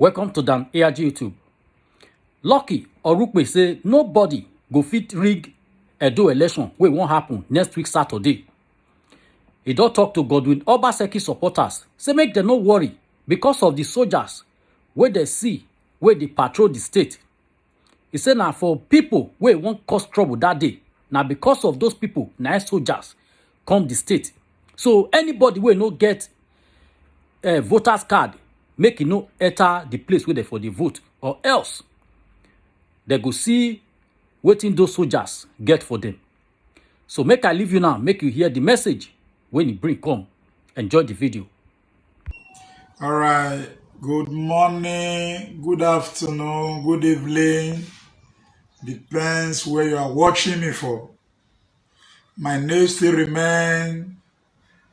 Welcome to Dan ARG YouTube. Lucky Orukpe say nobody go fit rig Edo election wey wan happen next week Saturday. He don talk to Godwin Obaseki supporters say make dem no worry because of the soldiers wey dem see wey dey patrol the state. He say na for people wey wan cause trouble that day. Na because of those people na soldiers come the state. So anybody wey no get voters card make e no enter the place wey dem for dey vote, or else dem go see wetin those soldiers get for them. So make I leave you now, make you hear the message when e bring come. Enjoy the video. All right. Good morning, good afternoon, good evening. Depends where you are watching me for. My name still remains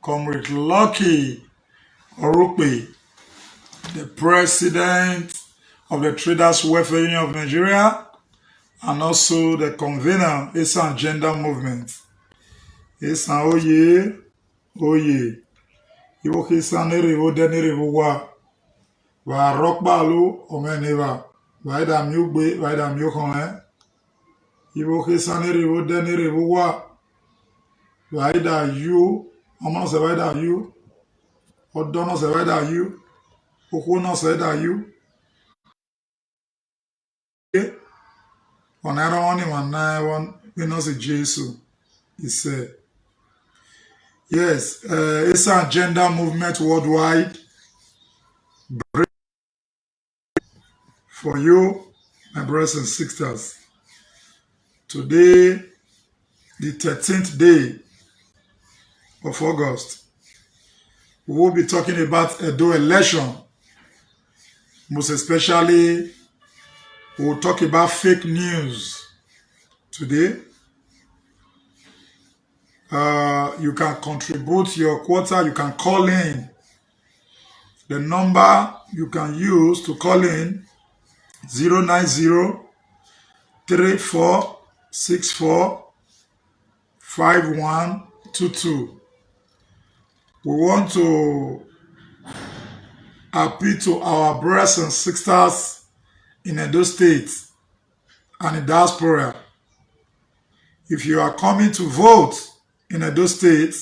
Comrade Lucky Orukpe, the president of the Traders Welfare Union of Nigeria, and also the convener, Esan Gender Movement. Esan Oye, Oye. Iwo Esan Nerevo Denerevo Wa. Wa Rockbalu, Omeneva. Wa Ida Mugbe, Wa Ida Mukon, Iwo Esan Nerevo Denerevo Wa. Wa Ida you, Oman se Wa Ida you. Odono se Wa Ida you. Okono se Ida you. On Iron 1 we know say Jesus. He said, yes, it's a gender movement worldwide. For you, my brothers and sisters. Today, the 13th day of August, we will be talking about Edo election. Most especially, we will talk about fake news today. You can contribute your quota. You can call in. The number you can use to call in 090-3464-5122. We want to appeal to our brothers and sisters in Edo State and in diaspora. If you are coming to vote in Edo State,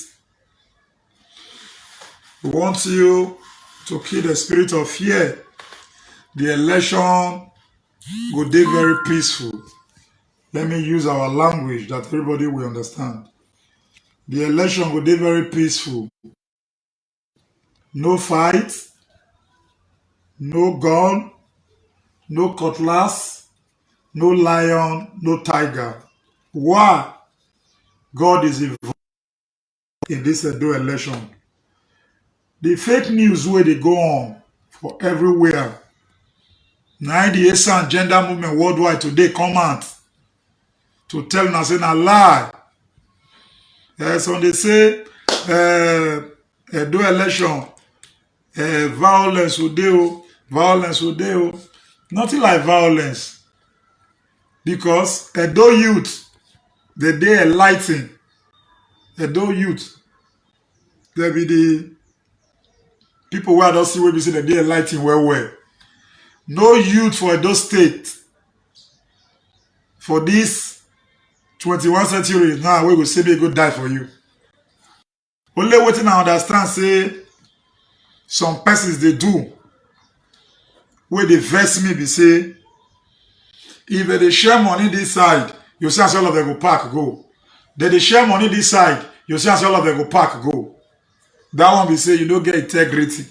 we want you to kill the spirit of fear. The election will be very peaceful. Let me use our language that everybody will understand. The election will be very peaceful. No fight, no gun, no cutlass, no lion, no tiger. Why? God is involved in this Edo election. The fake news where they go on for everywhere. Now the Esan Gender Movement worldwide today come out to tell us in a lie. So they say Edo election, violence will do, violence will do. Nothing like violence. Because Edo youth, they enlighten. Edo youth, they be the people where I don't see where we say that they enlighten well. No youth for Edo State for this 21st century now we will say they go die for you. Only waiting I understand say some persons they do where they vex me be say if they share money this side, you see as all of them go park go. They share money this side, you see as all of them go park go. That one be say you don't get integrity.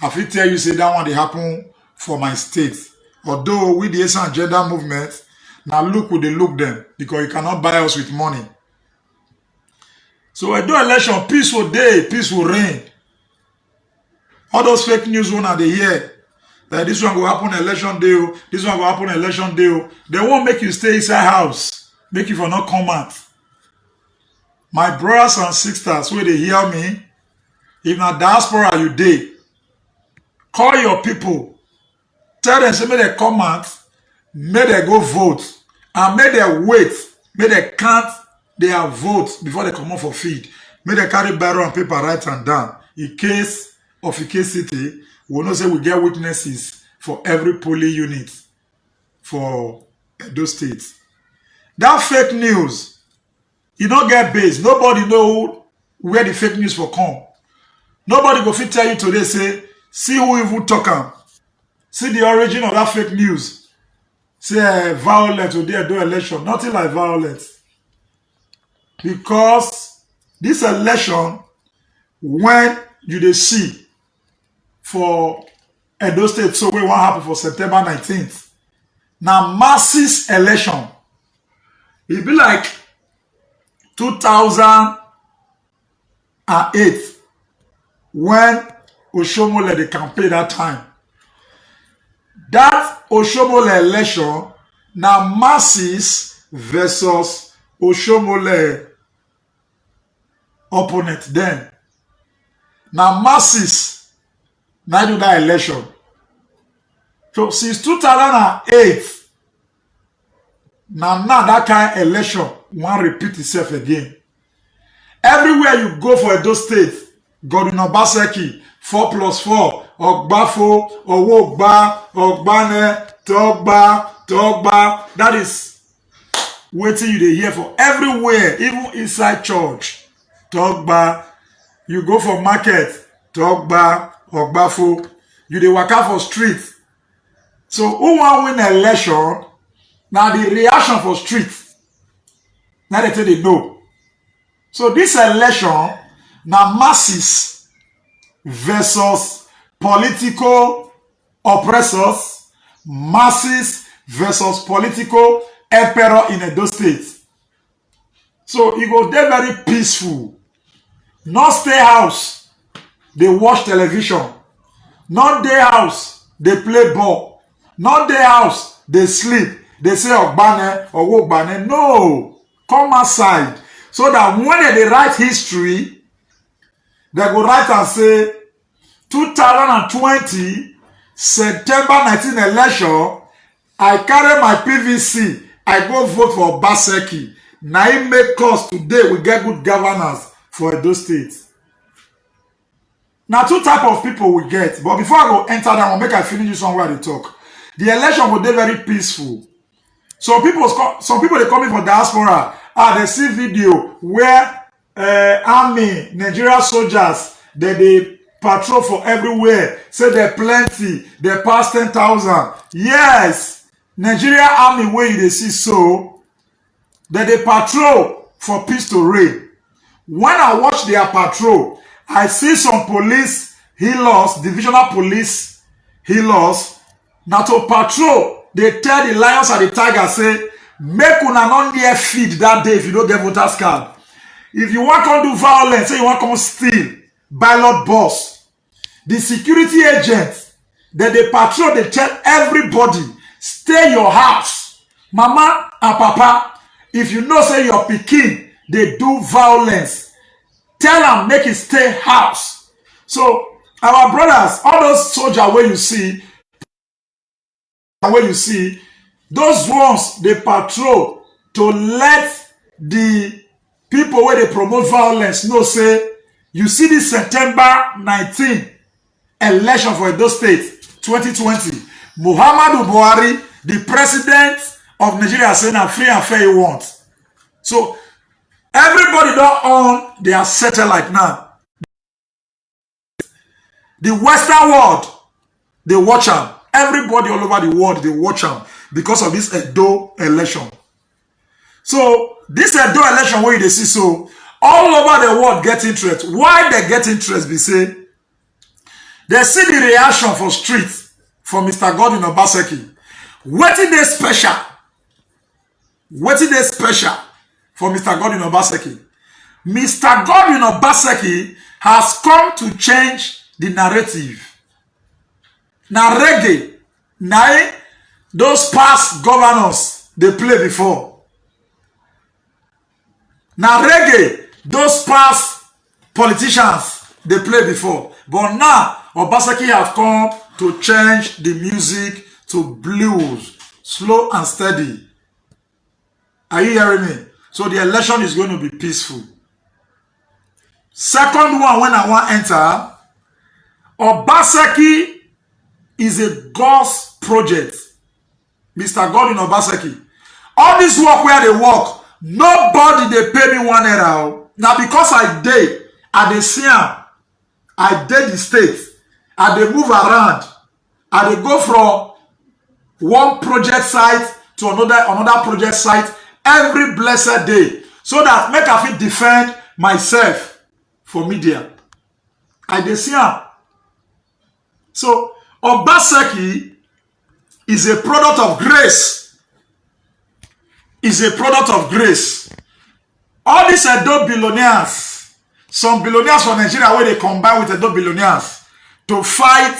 I fit tell you say that one they happen for my state. Although with the Esan Gender Movement, now look who they look them because you cannot buy us with money. So Edo election, peaceful day, peaceful reign. All those fake news when they hear that this one will happen election day, this one will happen election day. They won't make you stay inside house, make you for not come out. My brothers and sisters, where they hear me, if na diaspora you dey, call your people. Tell them, say, may they come out, may they go vote, and may they wait, may they count their votes before they come out for feed. May they carry barrel and paper write and down. In case of Ike City, we know say we get witnesses for every polling unit for Edo State. That fake news, you don't get base. Nobody know where the fake news will come. Nobody go fit tell you today, say, see who even talk am. See the origin of that fake news. Say violence or they do election. Nothing like violence. Because this election, when you dey see for Edo State, so what happen for September 19th. Now masses election. It be like 2008 when Oshomole the campaign that time. That Oshomole election now masses versus Oshomole opponent then. Now masses now do that election. So since 2008, now that kind of election won't repeat itself again. Everywhere you go for Edo State, Godwin Obaseki, 4+4, Ogbafo, Owogba, Ogbane, Togba. That is waiting you dey hear for everywhere, even inside church. Togba. You go for market, Togba, Ogbafo. You dey waka for street. So who wan win election? Now the reaction for street. Now they tell they know. So this election, now masses versus political oppressors, masses versus political emperor in Edo State. So it go dey very peaceful. Not stay house, they watch television. Not dey house, they play ball. Not dey house, they sleep. They say Ogbane or Wogbane. No, come outside. So that when they write history, they go write and say 2020 September 19 election, I carry my PVC, I go vote for Obaseki. Now it make us today we get good governance for Edo State. Now two type of people we get, but before I go enter that one, make I finish this one where they talk. The election will be very peaceful. Some people they coming for diaspora. They see video where army, Nigeria soldiers, they patrol for everywhere. Say they're plenty. They pass 10,000. Yes, Nigeria army where they see so that they patrol for peace to reign. When I watch their patrol, I see some police healers, divisional police healers. Now to patrol, they tell the lions and the tigers, say, make una not near feed that day if you don't get voters card. If you want to do violence, say you want to steal, ballot box. The security agents, that they patrol, they tell everybody, stay your house. Mama and papa, if you know say your pikin, they do violence, tell them make it stay house. So our brothers, all those soldiers where you see, those ones they patrol to let the people where they promote violence know say, you see this September 19 election for Edo State 2020, Muhammadu Buhari, the president of Nigeria, saying I'm free and fair he wants. So everybody don't own their satellite now. The Western world, they watch them. Everybody all over the world, they watch them because of this Edo election. So this Edo election where they see so, all over the world get interest. Why they get interest? They say, they see the reaction for street from Mr. Godwin Obaseki. What is they special? What is they special for Mr. Godwin Obaseki? Mr. Godwin Obaseki has come to change the narrative. Now reggae, now those past governors they play before. Now reggae, those past politicians they play before. But now Obaseki have come to change the music to blues, slow and steady. Are you hearing me? So the election is going to be peaceful. Second one, when I want to enter, Obaseki is a God's project. Mr. Godwin Obaseki. All this work where they work, nobody they pay me 1 naira. Now because I dey see am, I dey the state, I dey move around, I dey go from one project site to another project site every blessed day, so that make I fit defend myself for media. I dey see am. So Obaseki is a product of grace. Is a product of grace. All these Edo billionaires, some billionaires from Nigeria where they combine with Edo billionaires to fight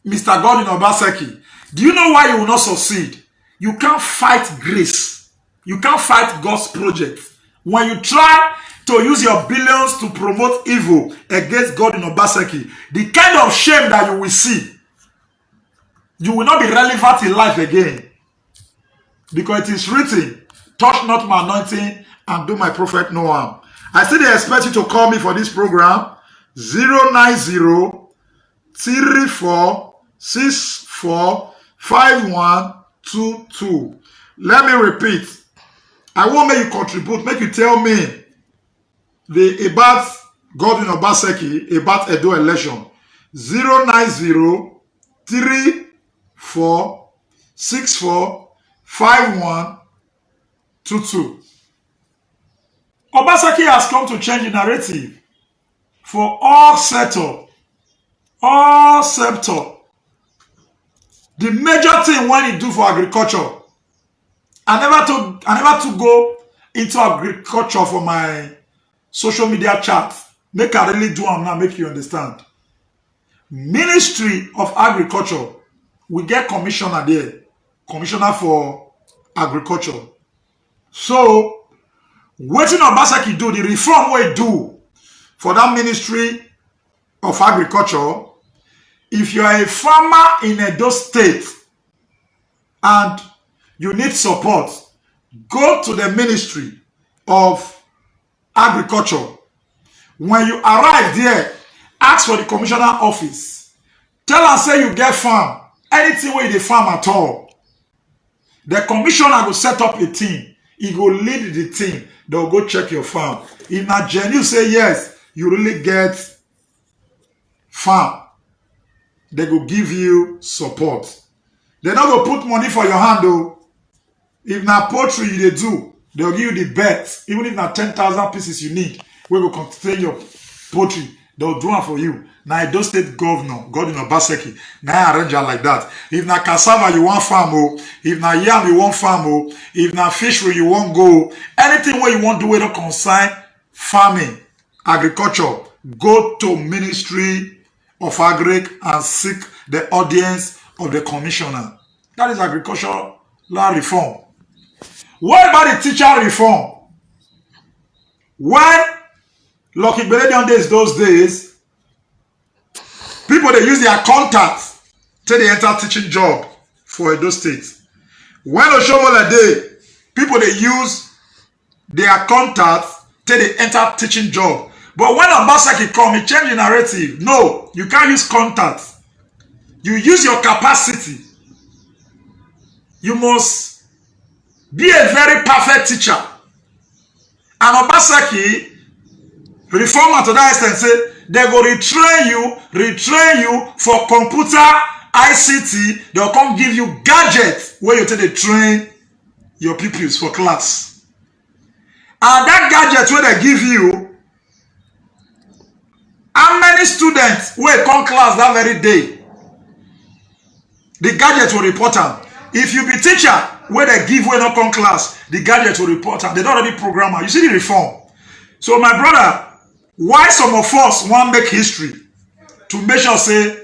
Mr. Godwin Obaseki. Do you know why you will not succeed? You can't fight grace. You can't fight God's project. When you try to use your billions to promote evil against Godwin Obaseki, the kind of shame that you will see, you will not be relevant in life again. Because it is written, touch not my anointing and do my prophet no harm. I still expect you to call me for this program. 090-3464-5122. Let me repeat. I won't make you contribute. Make you tell me about Godwin Obaseki, about Edo election. 090-3464-5122. Obaseki has come to change the narrative for all sector. All sector. The major thing when he do for agriculture, I never to go into agriculture for my social media chat. Make I really do them now, make you understand. Ministry of Agriculture, we get commissioner there, commissioner for agriculture. So, wetin Obaseki do, the reform we do for that ministry of agriculture, if you are a farmer in Edo State and you need support, go to the Ministry of Agriculture. When you arrive there, ask for the commissioner office. Tell am say you get farm, anything where you dey farm at all. The commissioner will set up a team. He will lead the team. They will go check your farm. If na genuine say yes, you really get farm, they will give you support. They not go put money for your hand though. If na poultry you dey do, they will give you the bet. Even if na 10,000 pieces you need, we will contain your poultry. They will do it for you. Now Edo State Governor, Godwin Obaseki, now arrange it like that. If na cassava you want farm, oh, if na yam you want farm, oh, if na fishery you want go, anything where you want to do, don't concern farming, agriculture, go to Ministry of Agric and seek the audience of the commissioner. That is agricultural reform. What about the teacher reform? When Lucky Beledion days, those days, people they use their contacts till they enter teaching job for Edo State. When Oshomola day, people they use their contacts till they enter teaching job. But when Obaseki come, he change the narrative. No, you can't use contacts. You use your capacity. You must be a very perfect teacher. And Obaseki, reformer to that extent, say they go retrain you for computer ICT. They'll come give you gadgets where you take to train your pupils for class. And that gadget where they give you, how many students will come class that very day? The gadget will report them. If you be teacher where they give way not come class, the gadget will report them. They don't already program. You see the reform. So my brother, why some of us want make history to make sure say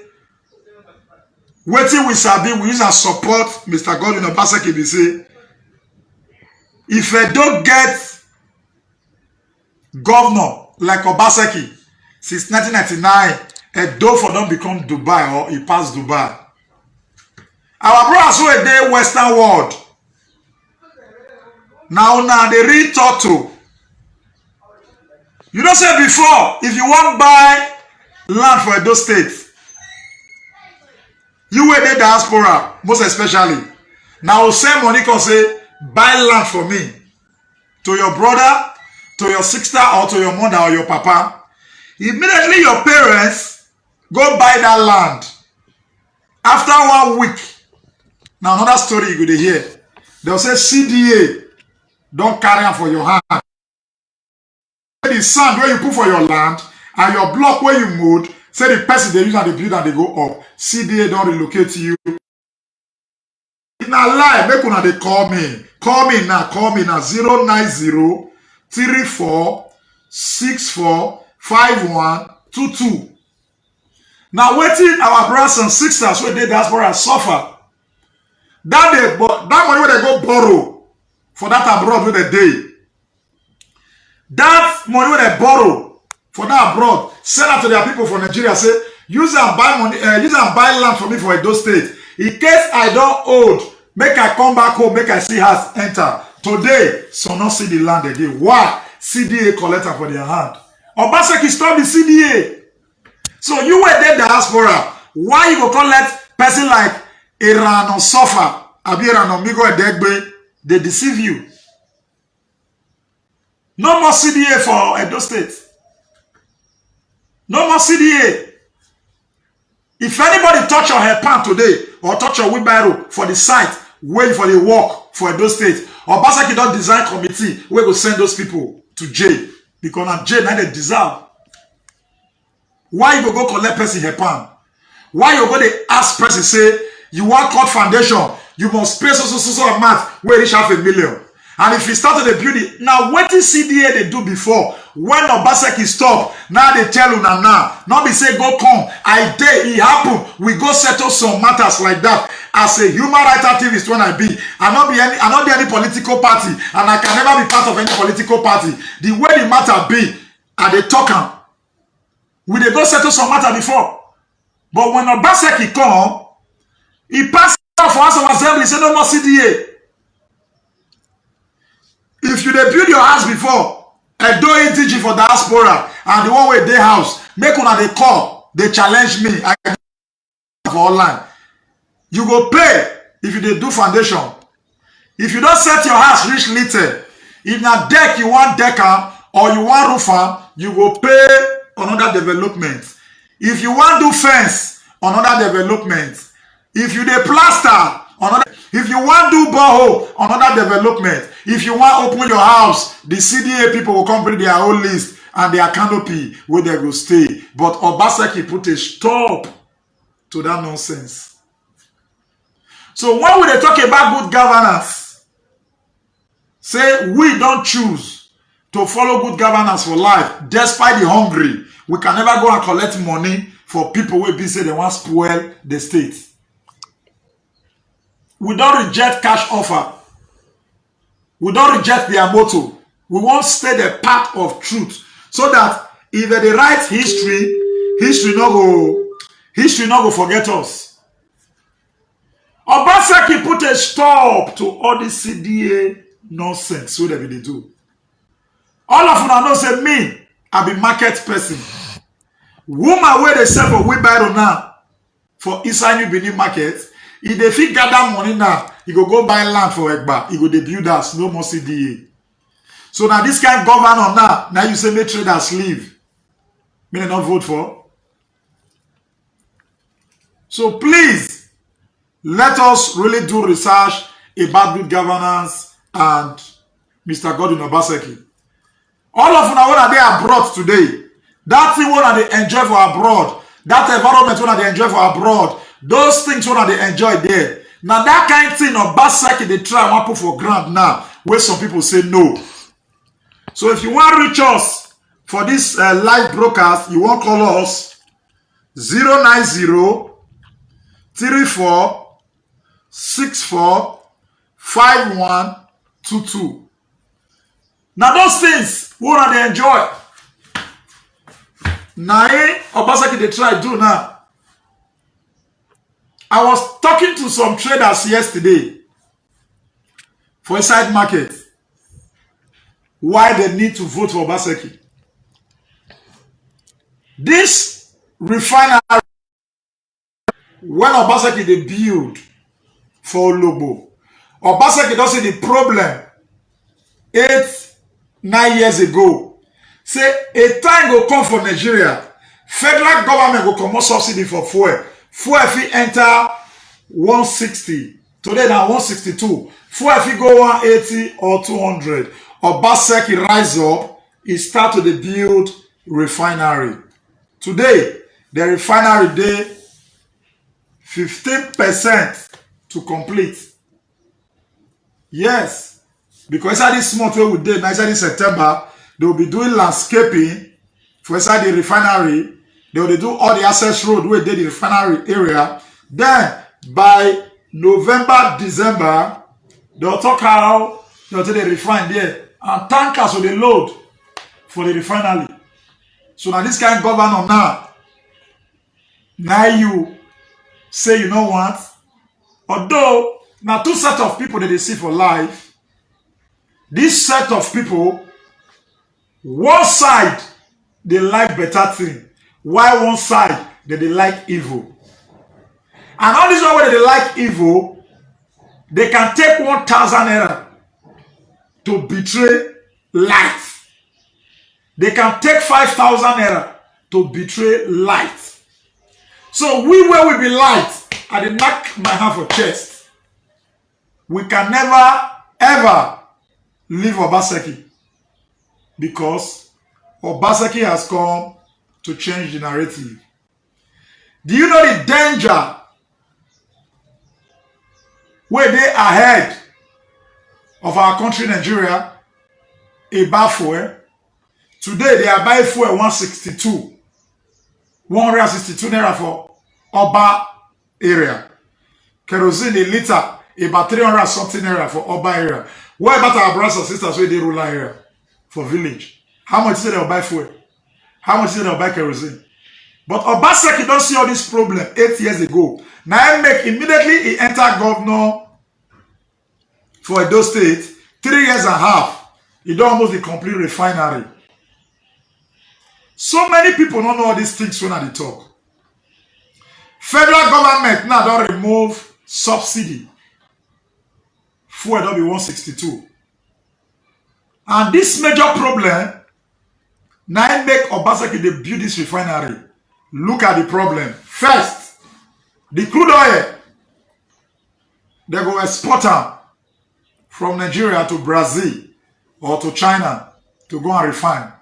wetin we sabi we use and support Mr. Godwin Obaseki be say if I don't get governor like Obaseki since 1999, Edo for don become Dubai or he pass Dubai. Our brothers who are there Western world now they read talk to. You know say before, if you want buy land for Edo State, You were the diaspora, most especially. Now send money can say, buy land for me. To your brother, to your sister, or to your mother or your papa. Immediately your parents go buy that land. After 1 week, now another story you go to hear. They'll say CDA, don't carry am for your hand. The sand where you put for your land and your block where you mowed, say the person they use and they build and they go up. CDA don't relocate you. Na lie, make una they call me. Call me now 090 34 64 5122. Now waiting our brothers and sisters where they diaspora suffer. That money where they go borrow for that abroad with a day. That money where they borrow for that abroad, send out to their people from Nigeria, say, use and buy money, use and buy land for me for Edo State. In case I don't old, make I come back home, make I see house enter. Today, so not see the land again. Why? CDA collector for their hand. Obaseki stop the CDA. So you were there diaspora. Why you go collect person like Iran or Sofa, Abiran or Migo Edegbe? They deceive you. No more CDA for Edo State. No more CDA. If anybody touch your hairpan today or touch your wheelbarrow for the site, wait for the work for Edo State, Obaseki don't design committee where go send those people to jail because now jail now they deserve. Why you go collect person hairpan? Why you go they ask person say you want cut foundation, you must pay so amount where reach $500,000. And if you start to build it, now what is CDA they do before? When Obaseki stop, now they tell you now. Not be say go come. I dare it happen. We go settle some matters like that. As a human rights activist when I be, I not be any political party, and I can never be part of any political party. The way the matter be, are they talking? We they go settle some matter before. But when Obaseki come, he pass out for us of assembly, say no more CDA. If you dey build your house before, Edo ETG for diaspora and the one way they house, make una they call, they challenge me. I for online. You go pay if you dey do foundation. If you don't set your house reach little, if na deck you want decker or you want roofer, you go pay another development. If you want do fence, another development. If you dey plaster, another. If you want do borehole, another development. If you want open your house, the CDA people will come bring their own list and their canopy where they go stay. But Obaseki put a stop to that nonsense. So when we talk about good governance, say we don't choose to follow good governance for life, despite the hungry. We can never go and collect money for people who be say they want to spoil the state. We don't reject cash offer. We don't reject their motto. We want to stay the path of truth. So that if they write history not go forget us. Obaseki put a stop to all this CDA nonsense. So that they do. All of them know say me, I be market person. Woman where they sell for wheelbarrow now for inside New Benin market. If they fit gather money now, you go buy land for Egba. You go build us, no more CDA. So now this kind of governor now you say make traders leave. May they not vote for. So please, let us really do research about good governance and Mr. Godwin Obaseki. All of them are they abroad today. That thing what they enjoy for abroad. That environment what they enjoy for abroad. Those things what they enjoy there. Now that kind of thing of Obaseki they try and put for ground now. Where some people say no. So if you want to reach us for this live broadcast, you want to call us 090 34 64 5122. Now those things what they enjoy. Now Obaseki they try do now. I was talking to some traders yesterday for inside market why they need to vote for Obaseki. This refinery when Obaseki they build for Ologbo, Obaseki don't see the problem 8-9 years ago. Say a time go come for Nigeria, federal government go comot subsidy for fuel. Fuel fit enter 160. Today now 162. Fuel fit go 180 or 200. Obaseki rise up, he start to the build refinery. Today, the refinery dey 15% to complete. Yes, because inside this month where we did, inside this September, they will be doing landscaping for inside the refinery. They will do all the access road where they the refinery area. Then by November, December, they'll talk how they'll take the refine there. And tankers will they load for the refinery. So now this kind of governor now you say you know what? Although now two set of people that they see for life, this set of people, one side they like better thing, while one side they like evil. And all this one where they like evil, they can take 1,000 naira to betray light. They can take 5,000 naira to betray light. So we where we be light, I did knock my hand for chest. We can never ever leave Obaseki, because Obaseki has come to change the narrative. Do you know the danger where they ahead of our country, Nigeria, about fuel? Today they are buying fuel 162 naira for Oba area. Kerosene a liter about 300 something naira for Oba area. What about our brothers and sisters where they rural area for village? How much is it they'll buy fuel? How much is it they'll buy kerosene? But Obaseki don't see all this problem 8 years ago. Now he make immediately he enter governor for Edo State, 3 years and a half. He don't almost the complete refinery. So many people don't know all these things when they talk. Federal government now don't remove subsidy. Fuel don't be 162. And this major problem, now make Obaseki they build this refinery. Look at the problem. First, the crude oil, they go export them from Nigeria to Brazil or to China to go and refine.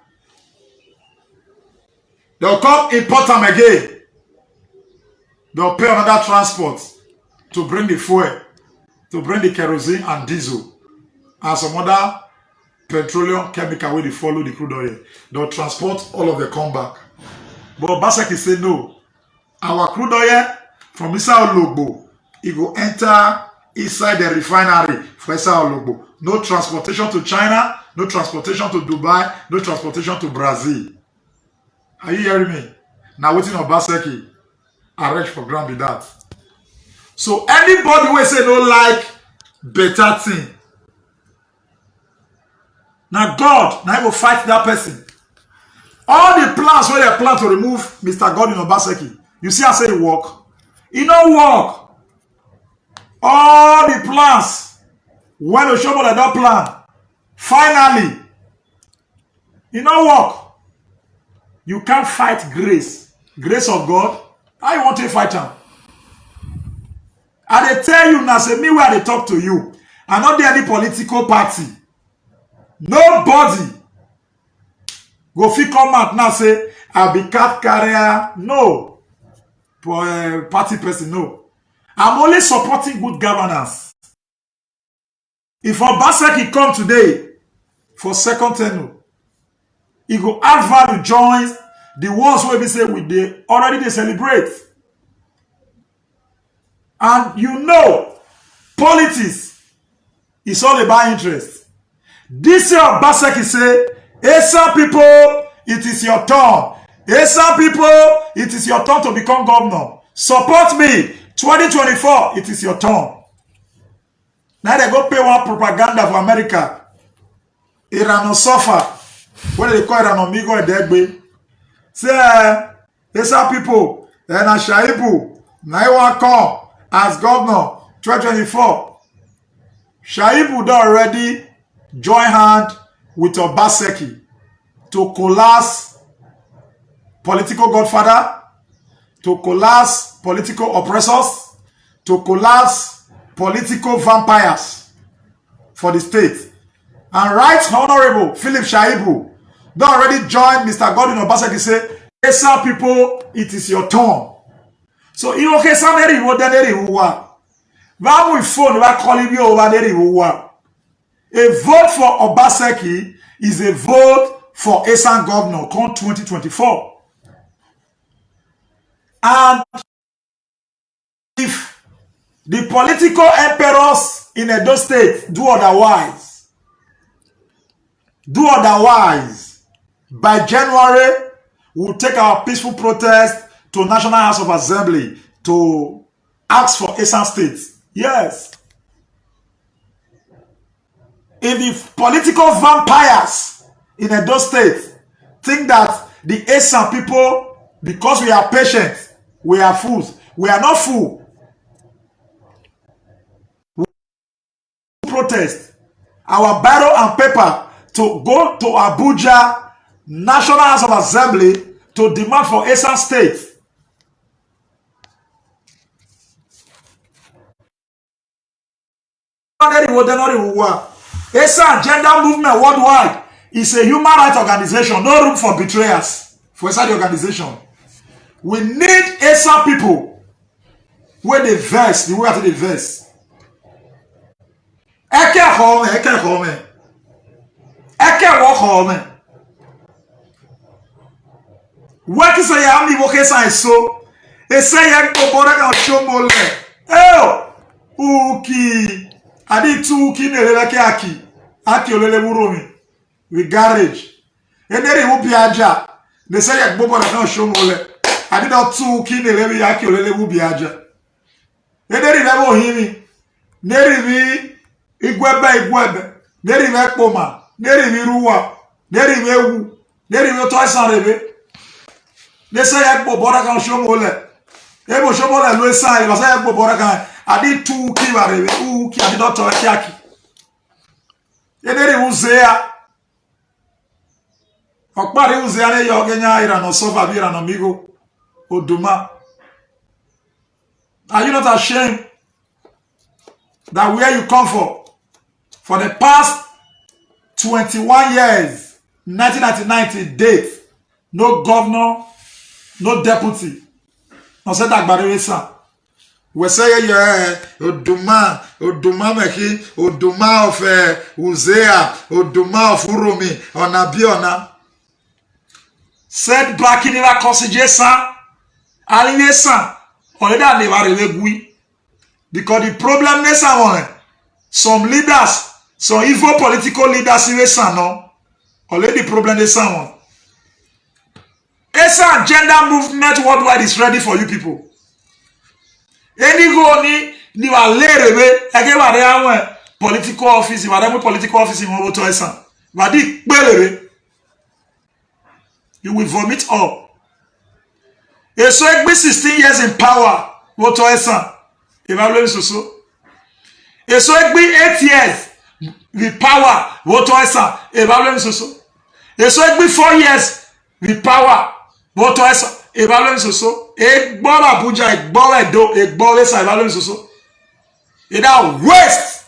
They'll come import them again. They'll pay another transport to bring the fuel, to bring the kerosene and diesel, and some other petroleum chemical where they follow the crude oil. They'll transport all of them come back. But Obaseki say no. Our crude oil from inside Ologbo, it will enter inside the refinery for inside Ologbo. No transportation to China, no transportation to Dubai, no transportation to Brazil. Are you hearing me? Now waiting on Obaseki, arrange for ground with that. So anybody who say no like better thing, now God, now he will fight that person. All the plans where they plan to remove Mr. Godwin Obaseki, you see I say it work. It don't work. All the plans, when the show that don't plan, finally, it don't work. You can't fight grace. Grace of God. How you want to fight them? And they tell you now, say me where they talk to you. I'm not there any political party. Nobody go fit come out now say I'll be cat carrier. No. Party person, no. I'm only supporting good governance. If Obaseki come today for second tenure, he go add value joins the ones where we say they already they celebrate. And you know, politics is all about interest. This year Obaseki say, Esa people, it is your turn. Esa people, it is your turn to become governor. Support me. 2024, it is your turn. Now they go pay one propaganda for America. Irano suffer. What do they call Irano Migo and Degbe? Say, Esa people, and Ashaibu, Now one come as governor 2024. Shaibu don already join hand with Obaseki to collapse political godfather, to collapse political oppressors, to collapse political vampires for the state. And Right Honorable Philip Shaibu don already join Mr. Godwin Obaseki say, Esan people, it is your turn. So, iyo Esan neri wo deneri uwa. Vamu phone va calling you over neri uwa. A vote for Obaseki is a vote for Esan governor come 2024. And if the political emperors in Edo State do otherwise, by January, we'll take our peaceful protest to National House of Assembly to ask for Esan State. Yes. If the political vampires in Edo State think that the Esan people, because we are patient, we are fools. We are not fools. We protest our biro and paper to go to Abuja National House of Assembly to demand for Esan State. Esan Gender Movement Worldwide is a human rights organization. No room for betrayers for inside the organization. We need Esan people where they verse, the way they verse. Eke home. Eke walk home. What is a yami vocation is so? They say yak popora kan shomole. Oh, uki. Adi tu uki neleleke aki. Aki olele muromi. With garage. Eneri ubi aja. They say yak popora kan shomole. I did not two kin eleven yaki olele wubi aja. Eneri level himi. Neri vi igwebe. Neri vi ekpoma. Neri vi ruwa. Neri vi ewu. Neri vi otoisan rebe. They say ekpo bora kan shomole. Ebo shomole lo esan. They say ekpo bora kan. I did two ki wa rebe. Uki I did not touch yaki. Eneri uzea. Okpari uzea ne yogenya irano sofa bi irano migo. Oduma. Are you not ashamed that where you come from for the past 21 years, 1999 to date, no governor, no deputy, no said that Esan. We say yeah, Oduma meki, Oduma of Uzea, Oduma of Urumi, Onabiona. Said Black in the consideration. Esan already because the problem is some leaders, some evil political leaders in Esan no already problem is someone. Esan Gender Movement Worldwide is ready for you people. Any go ni wa lerebe ege wa re awon political office in one to Esan. Wa di pelere. You will vomit up. Eso egbe 16 years in power. Woto Esan. Evaluate so. Eso egbe 8 years with power. Woto Esan. Evaluate so. Eso egbe 4 years with power. Woto Esan. Evaluate so. Egbo Abuja, egbo Edo, egbo Esan. Evaluate so. E da waste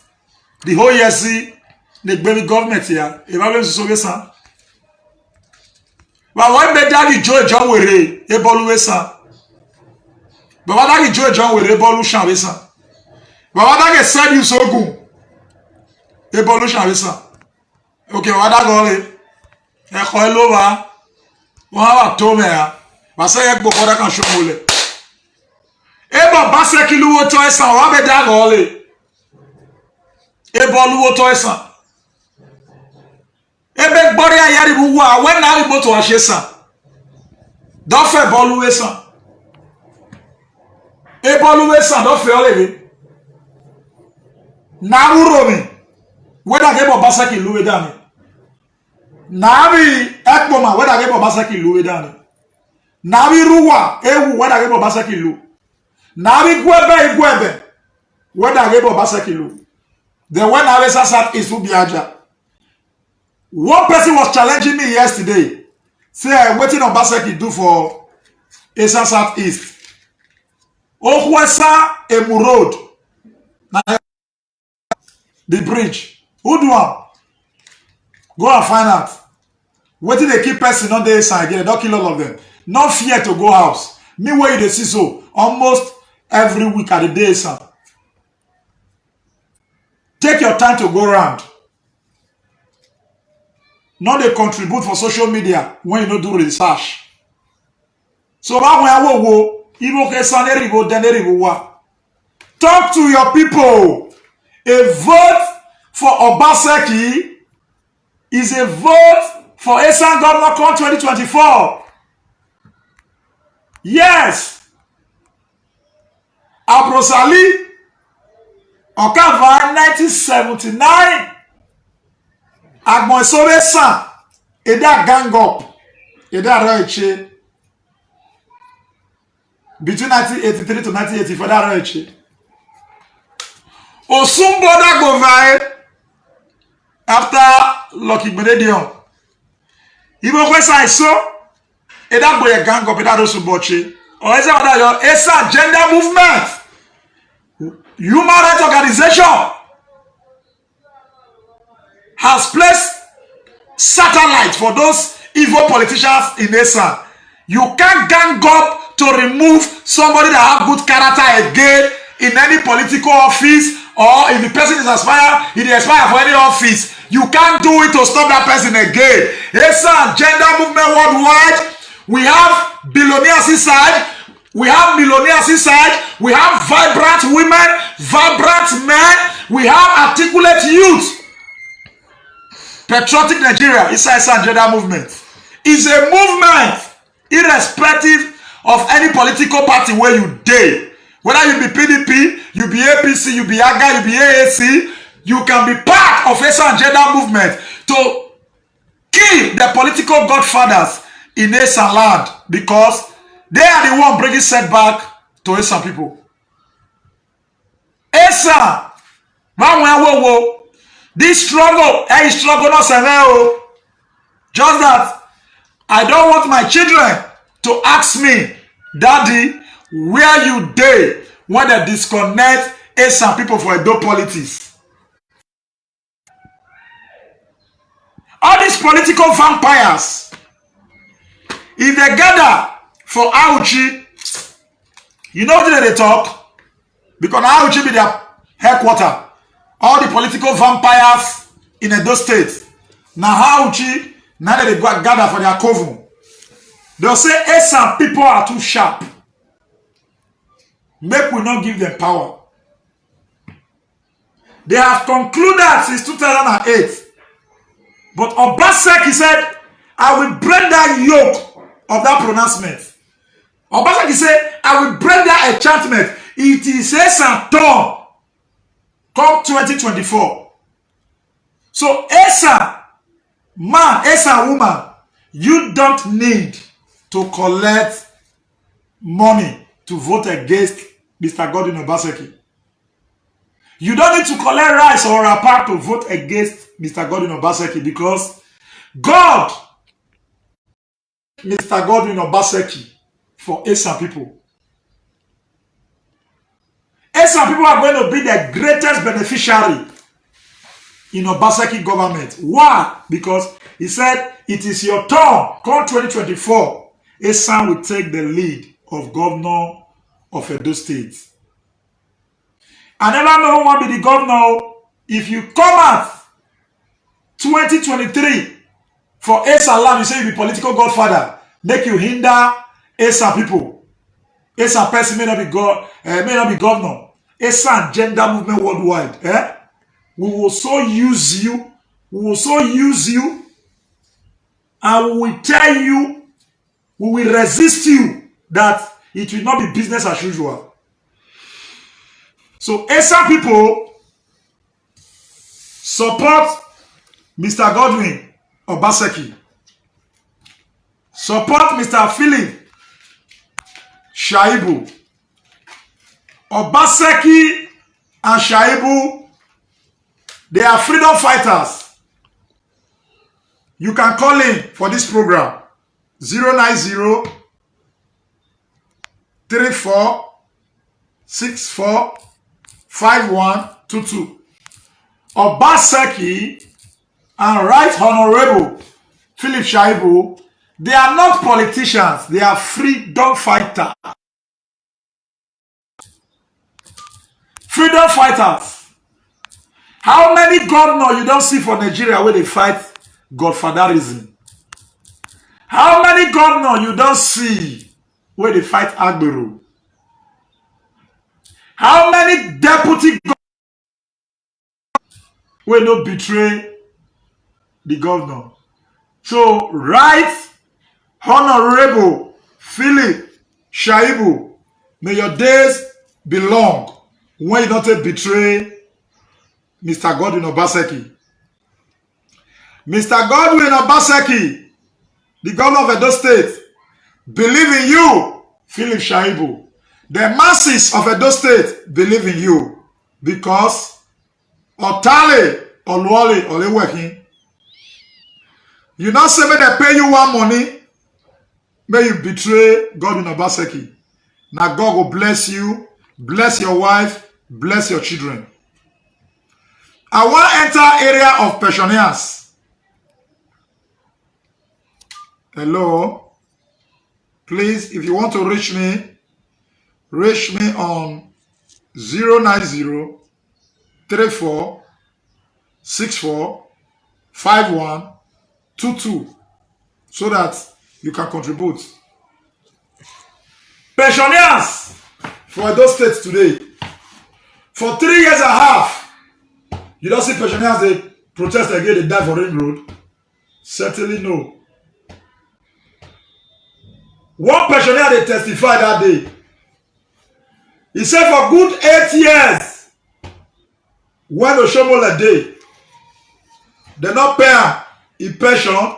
the whole year see the baby government here. Evaluate so Esan. But when they daddy Joe John were ebolu Esan. But what daddy Joe John were ebolu shan Esan. But what daddy said you so good. Ebolu shan Esan. Okay, what that go le? E ko elo wa. Wọ́n wá tó me ya. Ba se ye gboko da kan shomole. E bo ba se ki luwo to Esan wa be da go le. Ebolu wo to Esan. Ebe gbori ayari bu wa when na igbo to Esan. Don fe bolu Esan. E bolu Esan don fe olebe. Na wuro mi. Weda ge bo basaki luwe dani. Na bi ekpoma weda ge bo basaki luwe dani. Na bi ruwa ewu weda ge bo basaki lu. Nari Gwebe. When I gave Obaseki lo. Then when I was at East Ubiaja, one person was challenging me yesterday. Say, what did Obaseki do for Esa Southeast? Okwesa Emu Road. The bridge. Who do one? Go and find out. What did they keep person on the Esa again? They don't kill all of them. Not fear to go house. Me where they see so almost every week at the day, son. Take your time to go around. Not they contribute for social media when you don't do research. So talk to your people. A vote for Obaseki is a vote for Esan Governor Con 2024. Yes. Abrosali Okava 1979. Agbon Sore San. Eda gang up. Eda Roiche. Between 1983 to 1984, that Roiche. Osumboda Govai after Lucky Benedion. Ibo Kwesa Iso. Eda boy gang up. Eda Rosuboche. Or is that your Esa gender movement? Human rights organization has placed satellites for those evil politicians in Esa. You can't gang up to remove somebody that have good character again in any political office, or if the person is aspire, he aspire for any office. You can't do it to stop that person again. Esa gender movement worldwide. We have billionaires inside. We have millionaires inside. We have vibrant women, vibrant men. We have articulate youth. Patriotic Nigeria inside gender movement is a movement irrespective of any political party where you dey. Whether you be PDP, you be APC, you be AGA, you be AAC, you can be part of Esa gender movement to kill the political godfathers in Esa land, because they are the one bringing setback to Esa people. Esa, this struggle, not severe. Just that I don't want my children to ask me, Daddy, where you dey when they disconnect Esa people for Edo politics. All these political vampires, if they gather for Auchi, you know what they talk? Because Auchi be their headquarters. All the political vampires in Edo State. Now Auchi, now they gather for their coven. They'll say Esa people are too sharp. Make we not give them power. They have concluded since 2008. But Obaseki said, I will break that yoke of that pronouncement. Obaseki said, I will break that enchantment. It is Esa turn come 2024. So Esa man, Esa woman, you don't need to collect money to vote against Mr. Godwin Obaseki. You don't need to collect rice or a pack to vote against Mr. Godwin Obaseki, because God, Mr. Godwin Obaseki, for Esa people. Esa people are going to be the greatest beneficiary in Obaseki government. Why? Because he said, it is your turn. Come 2024, Esa will take the lead of governor of Edo State. I never know who will be the governor. If you come out 2023 for Esa land, you say you be political godfather, make you hinder Esa people. Esa person may not be governor. Esa gender movement worldwide. We will so use you. We will so use you. And we will tell you, we will resist you, that it will not be business as usual. So Esa people support Mr. Godwin Obaseki. Support Mr. Philip Shaibu. Obaseki and Shaibu, they are freedom fighters. You can call in for this program 090 34 64 5122. Obaseki and Right Honorable Philip Shaibu, they are not politicians, they are freedom fighters. Freedom fighters. How many governors you don't see for Nigeria where they fight godfatherism? How many governors you don't see where they fight Agbero? How many deputy governors will not betray the governor? So, Right Honorable Philip Shaibu, may your days be long when you don't betray Mr. Godwin Obaseki. Mr. Godwin Obaseki, the governor of Edo State, believe in you, Philip Shaibu. The masses of Edo State believe in you because Otale, Oluwole, Olewekin, you not say may they pay you one money, may you betray Godwin Obaseki. Now God will bless you, bless your wife, bless your children. I want to enter area of pensioners. Hello. Please, if you want to reach me on 090 34 64 5122 so that you can contribute. Pensioners for Edo State today. For 3 years and a half, you don't see pensioners they protest again, they die for Ring Road. Certainly no. One pensioner they testified that day. He said for good 8 years, when Oshomole day, they not pay him pension,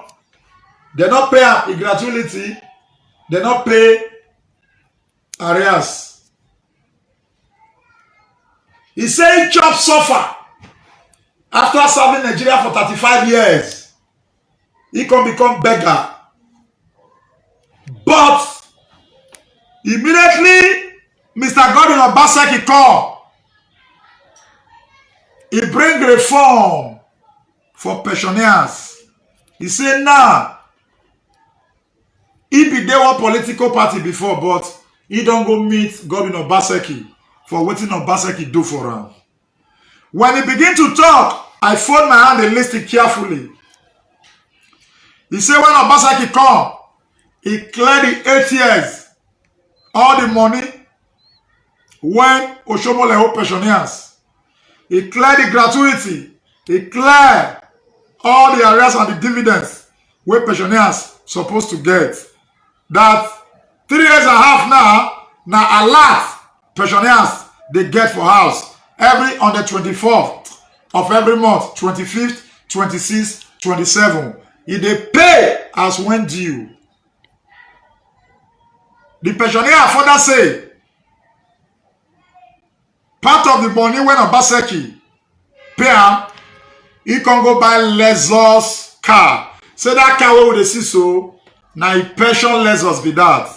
they not pay him gratuity, they not pay arrears. He said chop suffer after serving Nigeria for 35 years. He can become beggar. But immediately Mr. Godwin Obaseki come. He bring reform for pensioners. He say nah. He be there one political party before, but he don't go meet Godwin Obaseki for what Obaseki do for him. When he begin to talk, I fold my hand and listen carefully. He say when Obaseki come, he cleared the 8 years, all the money when Oshomole hold pensioners. He cleared the gratuity. He cleared all the arrears and the dividends where pensioners supposed to get. That 3 years and a half now a lot pensioners they get for house every on the 24th of every month, 25th, 26th, 27th. If they pay as when due. The pensioner further say part of the money when Obaseki pay, he can go buy Lexus car. Say that car wey we dey see so, na a pension Lexus be that.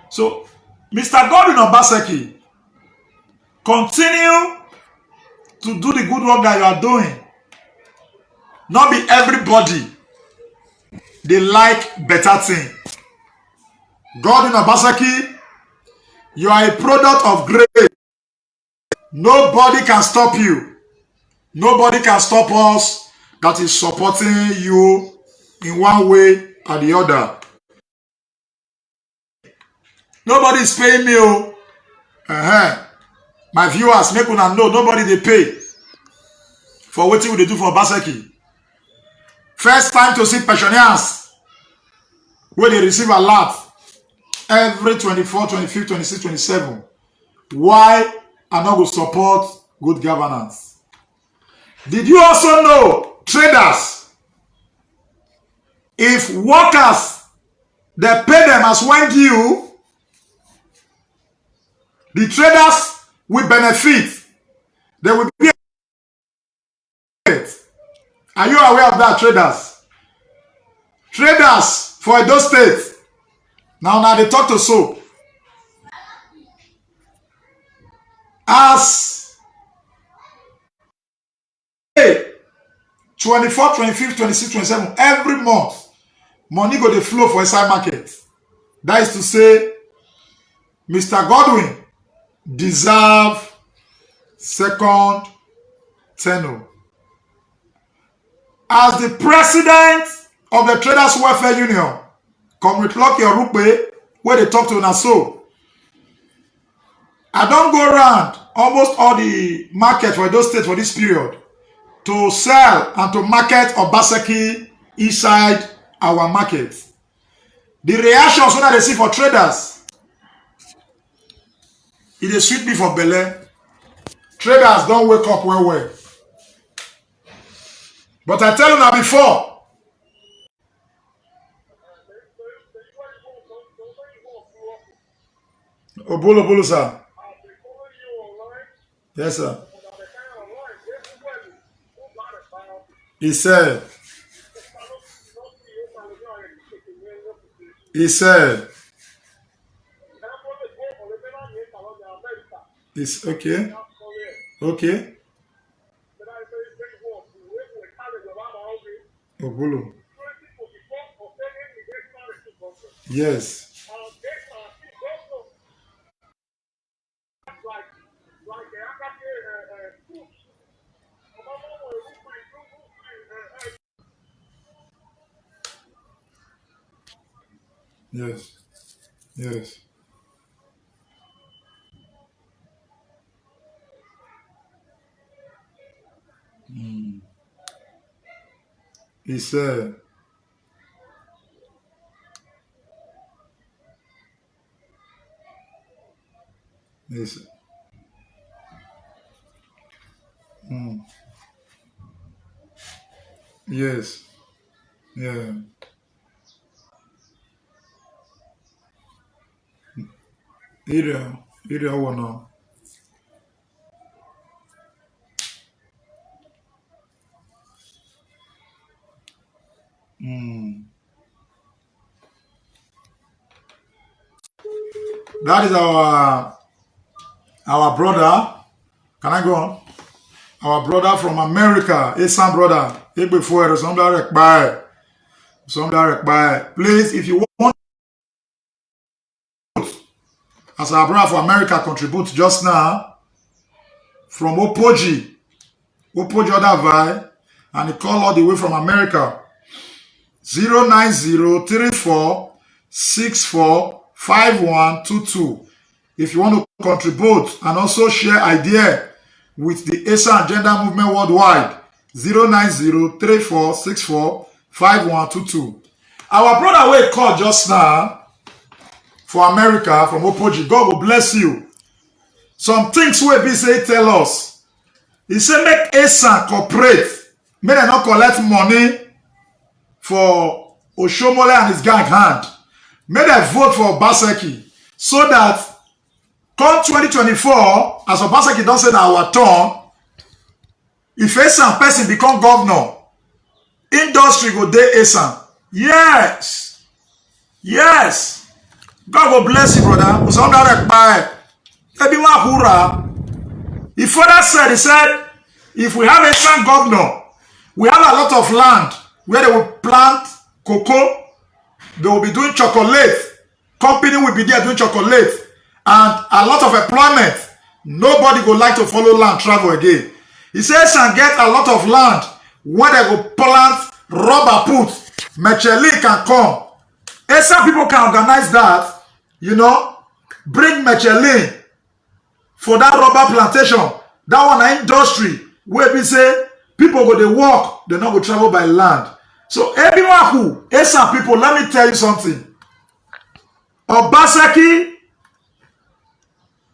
So, Mr. Godwin Obaseki, continue to do the good work that you are doing. Not be everybody they like better thing. Godwin Obaseki, you are a product of grace. Nobody can stop you. Nobody can stop us that is supporting you in one way or the other. Nobody is paying me. My viewers, make una know, nobody they pay for what they do for Obaseki. First time to see pensioners where they receive a lot every 24, 25, 26, 27. Why I not go support good governance? Did you also know, traders, if workers they pay them as when due, The traders will benefit. They will be. Are you aware of that, traders? Traders for Edo State. Now they talk to so. As 24, 25, 26, 27, every month, money go dey flow for inside market. That is to say, Mr. Godwin deserve second tenure. As the president of the Traders Welfare Union, Comrade Lucky Orukpe, where they talk to una so, I don't go around almost all the market for those states for this period to sell and to market Obaseki inside our market. The reactions when I see for traders, it is sweet me for belle. Traders don't wake up well. But I tell you now before, Obolo, sir. Yes, sir. He said. It's okay. Okay. Obolo. Yes. Yes. He said. Yes. Yes. Yeah. Area wanna. That is our brother. Can I go on? Our brother from America, Esan brother. Before please, if you want, as our brother for America contribute just now from Opoji other vibe, and he call all the way from America. 09034645122. If you want to contribute and also share idea with the Esan Agenda Movement worldwide, 09034645122. Our brother will call just now for America from Opoji. God will bless you. Some things will be say tell us. He said make Esan cooperate. May they not collect money for Oshomole and his gang hand. May they vote for Obaseki so that come 2024, as Obaseki don't say that our turn, if Esan person become governor, industry go dey Esan. Yes. God will bless you, brother. He further said, if we have Esan governor, we have a lot of land where they will plant cocoa, they will be doing chocolate, company will be there doing chocolate, and a lot of employment. Nobody would like to follow land travel again. He says and get a lot of land where they will plant rubber put. Michelin can come. Esan people can organize that, bring Michelin for that rubber plantation. That one an industry where we say people go to work, they not go travel by land. So everyone who Esan people, let me tell you something. Obaseki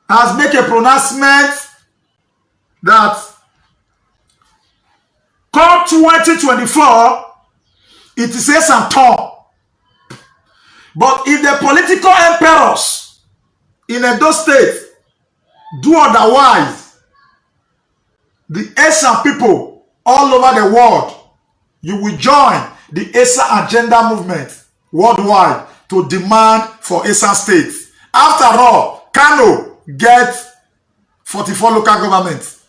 has made a pronouncement that come 2024, it is Esan turn. But if the political emperors in Edo State do otherwise, the Esa people all over the world, you will join the Esa agenda movement worldwide to demand for Esa states. After all, Kano gets 44 local governments.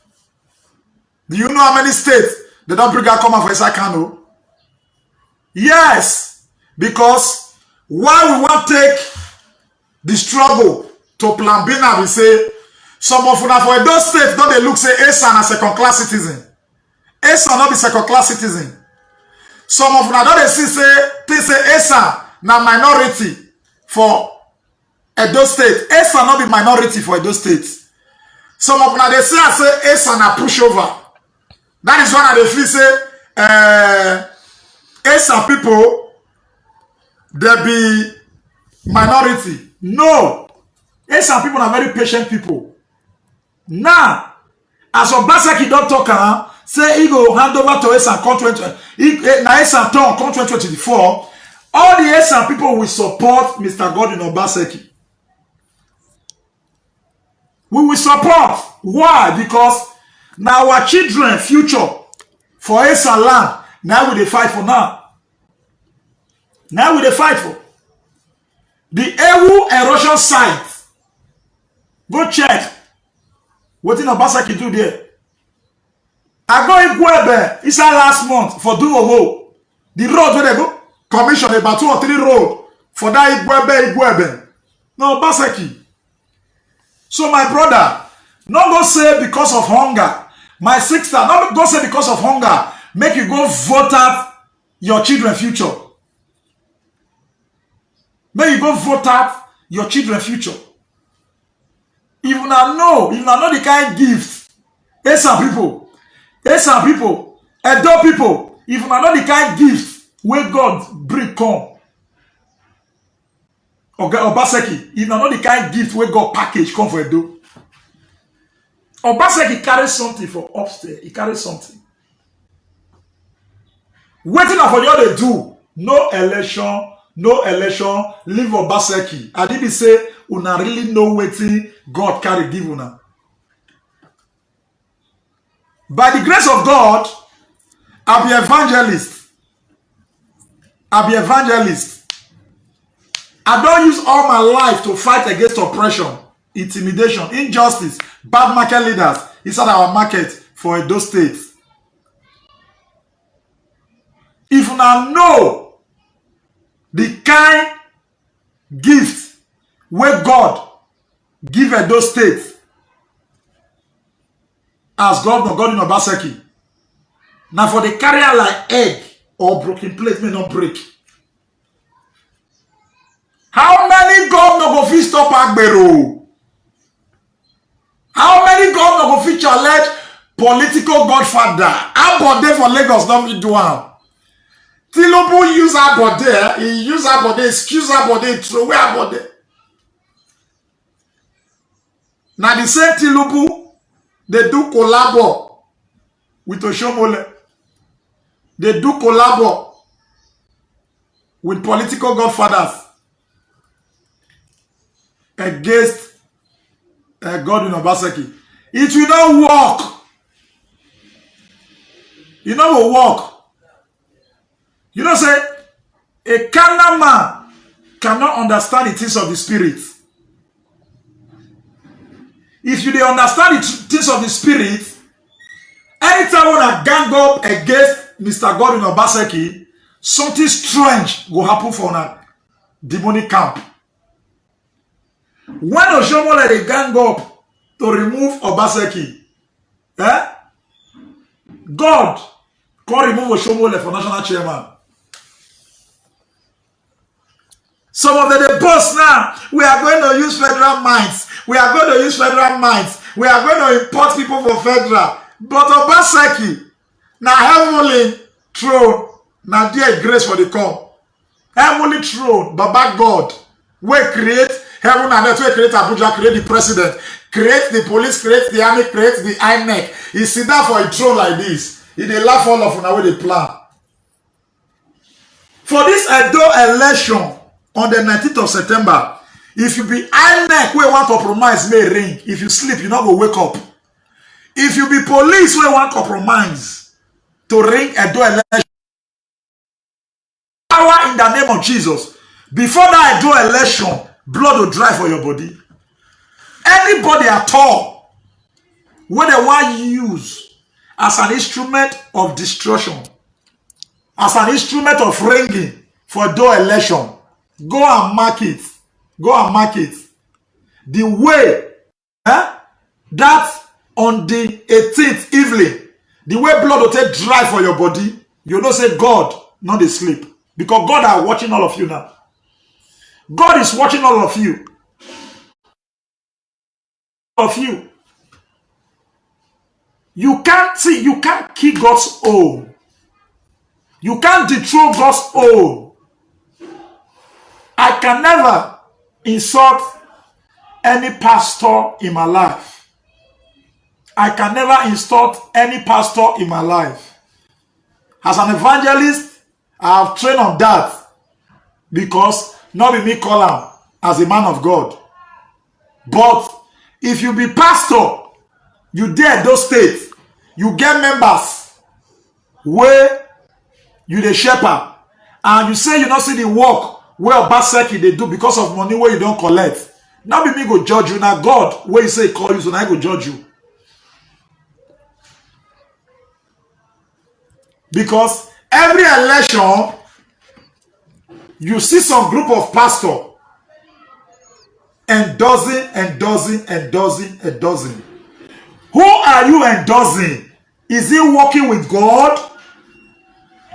Do you know how many states they don't bring out common for Esa Kano? Yes, because why we want to take the struggle to Plan B now, we say some of una for those states don't they look say Esa na second class citizen. Esa not be second class citizen. Some of una don't they see say Esa na minority for Edo State. Esa not be minority for Edo State. Some of una they say Esa na pushover. That is why they feel say Esa people they be minority. No, Esa people are very patient people. Now, as Obaseki don't talk, say he go hand over to Esa na Esa turn come 2024. All the Esa people will support Mr. Godwin Obaseki. We will support. Why? Because now our children future for Esa land, now we dey fight for now. Now we dey fight for. The Ewu erosion site. Go check. What did Obaseki do there? I go in Gwebe inside last month for Duomo. The road where they go commission about 2 or 3 road for that Igwebe. No, Obaseki. So my brother, not go say because of hunger. My sister, not go say because of hunger. Make you go vote out your children's future. Make you go vote out your children's future. If you know the kind of gift, Esa people, Edo people, if you know the kind of gift where God bring come, Obaseki, if you know the kind of gift where God package come for Edo, Obaseki carries something for upstairs. He carries something. Waiting for you to do. No election. Leave Obaseki. I didn't say una really know wetin God carry give una. By the grace of God, I be evangelist. I don't use all my life to fight against oppression, intimidation, injustice, bad market leaders inside our market for Edo State. If you know the kind gift where God give Edo State as Governor Godwin Obaseki, now for the carrier like egg or broken plate may not break. How many governors go fit stop Agbero? How many governors go fit challenge political godfather? Abode for Lagos don't fit do am. Tinubu use Abode, he use Abode, excuse Abode, throw away Abode. Now the same Tinubu, they do collabo with Oshomole. They do collabo with political godfathers against Godwin Obaseki. It will not work. It will work. You know, say a carnal man cannot understand the things of the spirit. If you dey understand the things of the spirit, anytime when I gang up against Mr. Godwin Obaseki, something strange will happen for a demonic camp. When Oshomole they gang up to remove Obaseki, God can remove Oshomole for national chairman. Some of them they boast now. We are going to use federal mines. We are going to use federal mines. We are going to import people for federal. But Obaseki, now heavenly throne, now dear grace for the call. Heavenly throne, Baba God, we create heaven and earth, we create Abuja, create the president, create the police, create the army, create the INEC. He sit down for a throne like this. He dey laugh all of una wey dey plan. For this Edo election on the 19th of September, If you be high neck wey wan compromise may ring, if you sleep, you not go wake up. If you be police wey wan compromise to ring Edo election, power in the name of Jesus. Before that Edo election, blood will dry for your body. Anybody at all wey they want use as an instrument of destruction, as an instrument of ringing for Edo election, go and mark it. Go and mark it. The way that on the 18th evening, the way blood will take dry for your body, you know say God not dey sleep. Because God are watching all of you now. God is watching all of you. You can't see, you can't kill God's own. You can't dethrone God's own. I can never insult any pastor in my life. I can never insult any pastor in my life. As an evangelist, I have trained on that because not be me call him as a man of God. But if you be pastor, you there those states, you get members where you the shepherd, and you say you not see the work where Obaseki they do because of money where you don't collect. Now be me go judge you. Now God, where you say call you, so now I go judge you. Because every election, you see some group of pastors endorsing. Who are you endorsing? Is he working with God?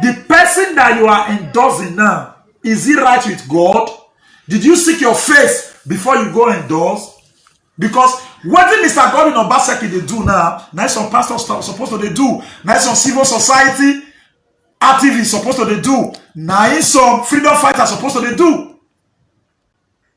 The person that you are endorsing now, is he right with God? Did you seek your face before you go endorse? Because what did Mr. Godwin Obaseki they do now? Now some pastors supposed to they do. Now some civil society activists supposed to they do. Now some freedom fighters supposed to they do.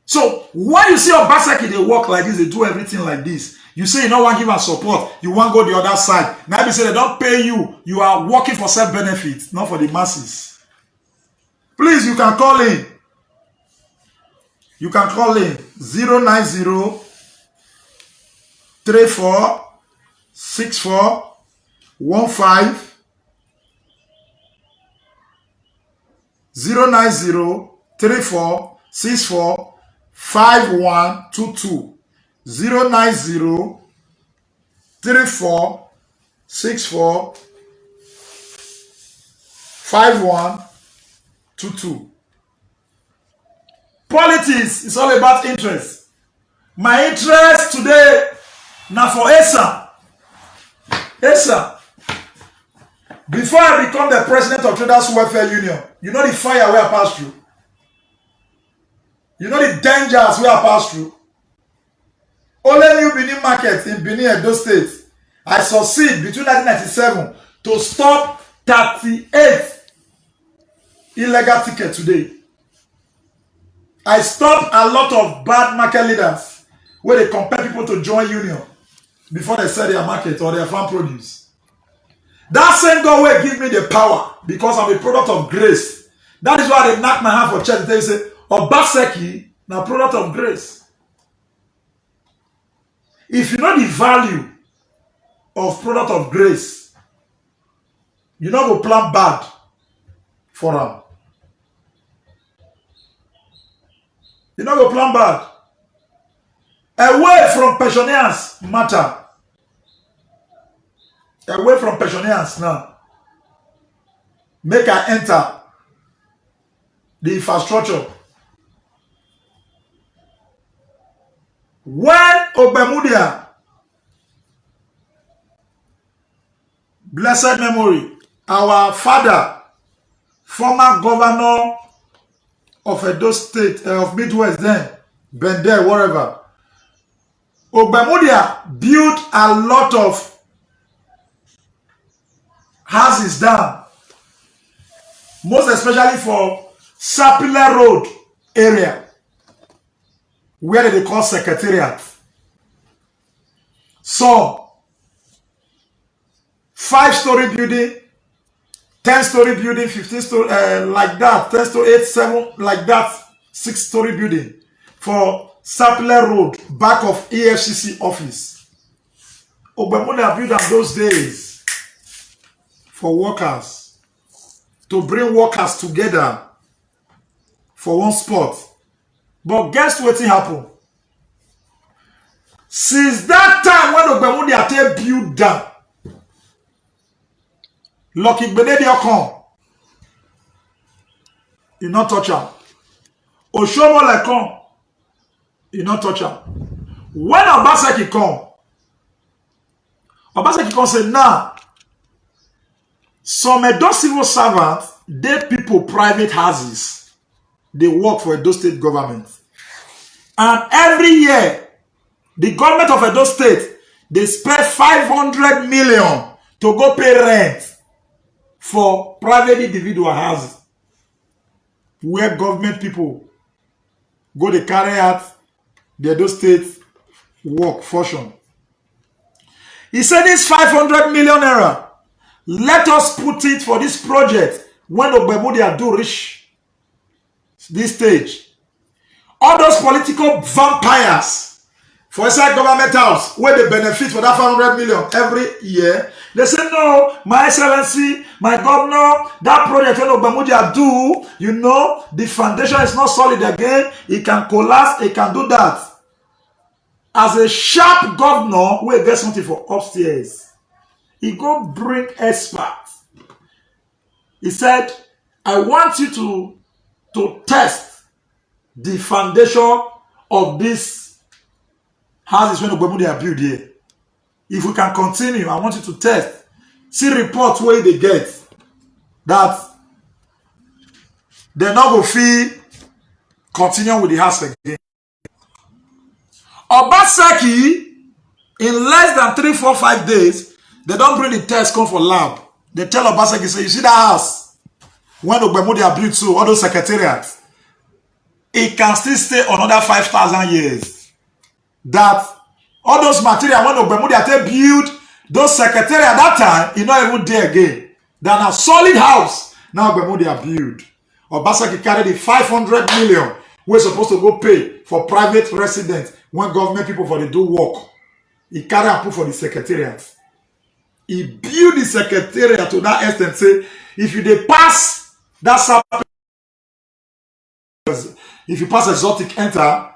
So when you see Obaseki they work like this, they do everything like this. You say you don't want to give us support, you want to go the other side. Now you say they don't pay you, you are working for self-benefit, not for the masses. Please, you can call in. You can call in 090 34 64 15 090 34 64 5122 090 34 64 5122. Politics is all about interest. My interest today now for Esa. Before I become the president of Traders Welfare Union, you know the fire where I passed through. You know the dangers where I passed through. Only New Benin Market in Benin, Edo State, I succeed between 1997 to stop 38 illegal tickets today. I stopped a lot of bad market leaders where they compel people to join union before they sell their market or their farm produce. That same God will give me the power because I'm a product of grace. That is why they knock my hand for church. They say, Obaseki, now product of grace. If you know the value of product of grace, you not go plan bad for them. You not go plan bad. Away from pensioners matter. Away from pensioners now. Make I enter the infrastructure. When Ogbemudia, blessed memory, our father, former governor of Edo State, of Midwest then, Bende, whatever, Ogbemudia built a lot of houses down, most especially for Sapile Road area, where they call Secretariat. So, 5-story building, 10-story building, 15-story, like that, 10 to 8, 7, like that, 6-story building for Sapler Road, back of EFCC office. Ogbemudia built them those days for workers, to bring workers together for one spot. But guess what happened? Since that time when Ogbemudia built them, Lucky Benedio come, he not touch him. Oshomole come, he not touch him. When Obaseki come say, nah, some Edo civil servants, they people private houses, they work for Edo state government. And every year, the government of Edo state, they spend 500 million to go pay rent for private individual houses, where government people go to carry out the Edo state work function. He said this 500 million naira, let us put it for this project when Ogbemudia do reach this stage. All those political vampires for inside government house where they benefit for that 500 million every year, they say, no, my excellency, my governor, that project when Ogbemudia do, you know, the foundation is not solid again, it can collapse, it can do that. As a sharp governor, we get something for upstairs. He go bring experts. He said, I want you to test the foundation of this houses when Ogbemudia build here. If we can continue, I want you to test. See reports where they get that they're not going to continue with the house again. Obaseki, in less than 3, 4, 5 days, they don't bring the test come for lab. They tell Obaseki, say, you see that house? When Ogbemudia built so, all those secretariats, it can still stay another 5,000 years. That all those material, when Ogbemudia build those secretariat at that time, it not even there again. Than a solid house, now Ogbemudia build. Obaseki carried the 500 million we're supposed to go pay for private residents when government people for they do work. He carry and put for the secretariat. He build the secretariat to that extent. Say, if you they pass that, if you pass exotic enter,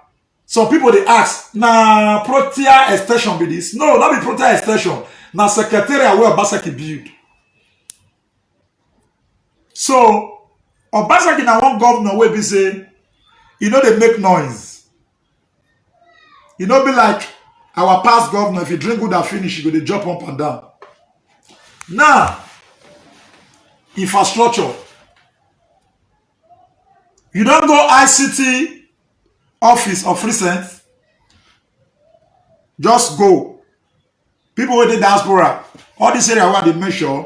some people they ask, na Protea extension be this? No, not be Protea extension. Na secretariat where Obaseki build. So Obaseki na one governor where be say, you know they make noise. You know, be like our past governor, if you drink good and finish, you go to jump up and down. Now, infrastructure. You don't go ICT office of recent. Just go. People with the diaspora, all this area where they measure,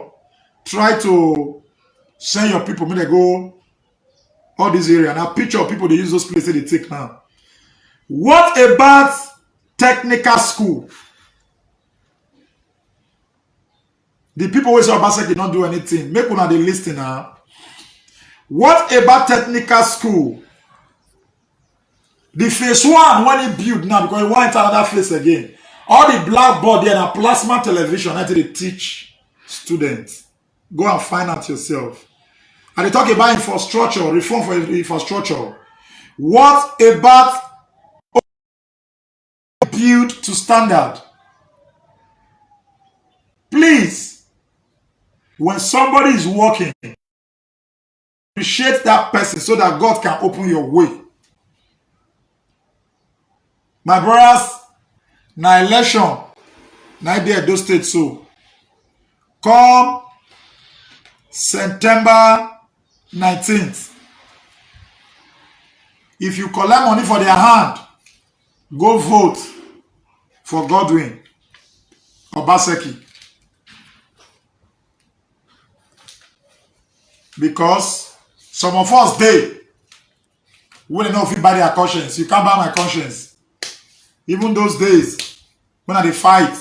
try to send your people when they go all this area. Now, picture of people they use those places they take now. What about technical school? The people who say Obaseki did not do anything. Make una dey listen now. What about technical school? The phase 1 when he build now, because he want another phase again. All the blackboard there and plasma television that they teach students. Go and find out yourself. And they talk about infrastructure, reform for infrastructure. What about build to standard? Please, when somebody is working, appreciate that person so that God can open your way. My brothers, na election, na dey Edo State so. Come September 19th. If you collect money for their hand, go vote for Godwin Obaseki. Because some of us dey, we don't know if you buy their conscience. You can't buy my conscience. Even those days, when I dey fight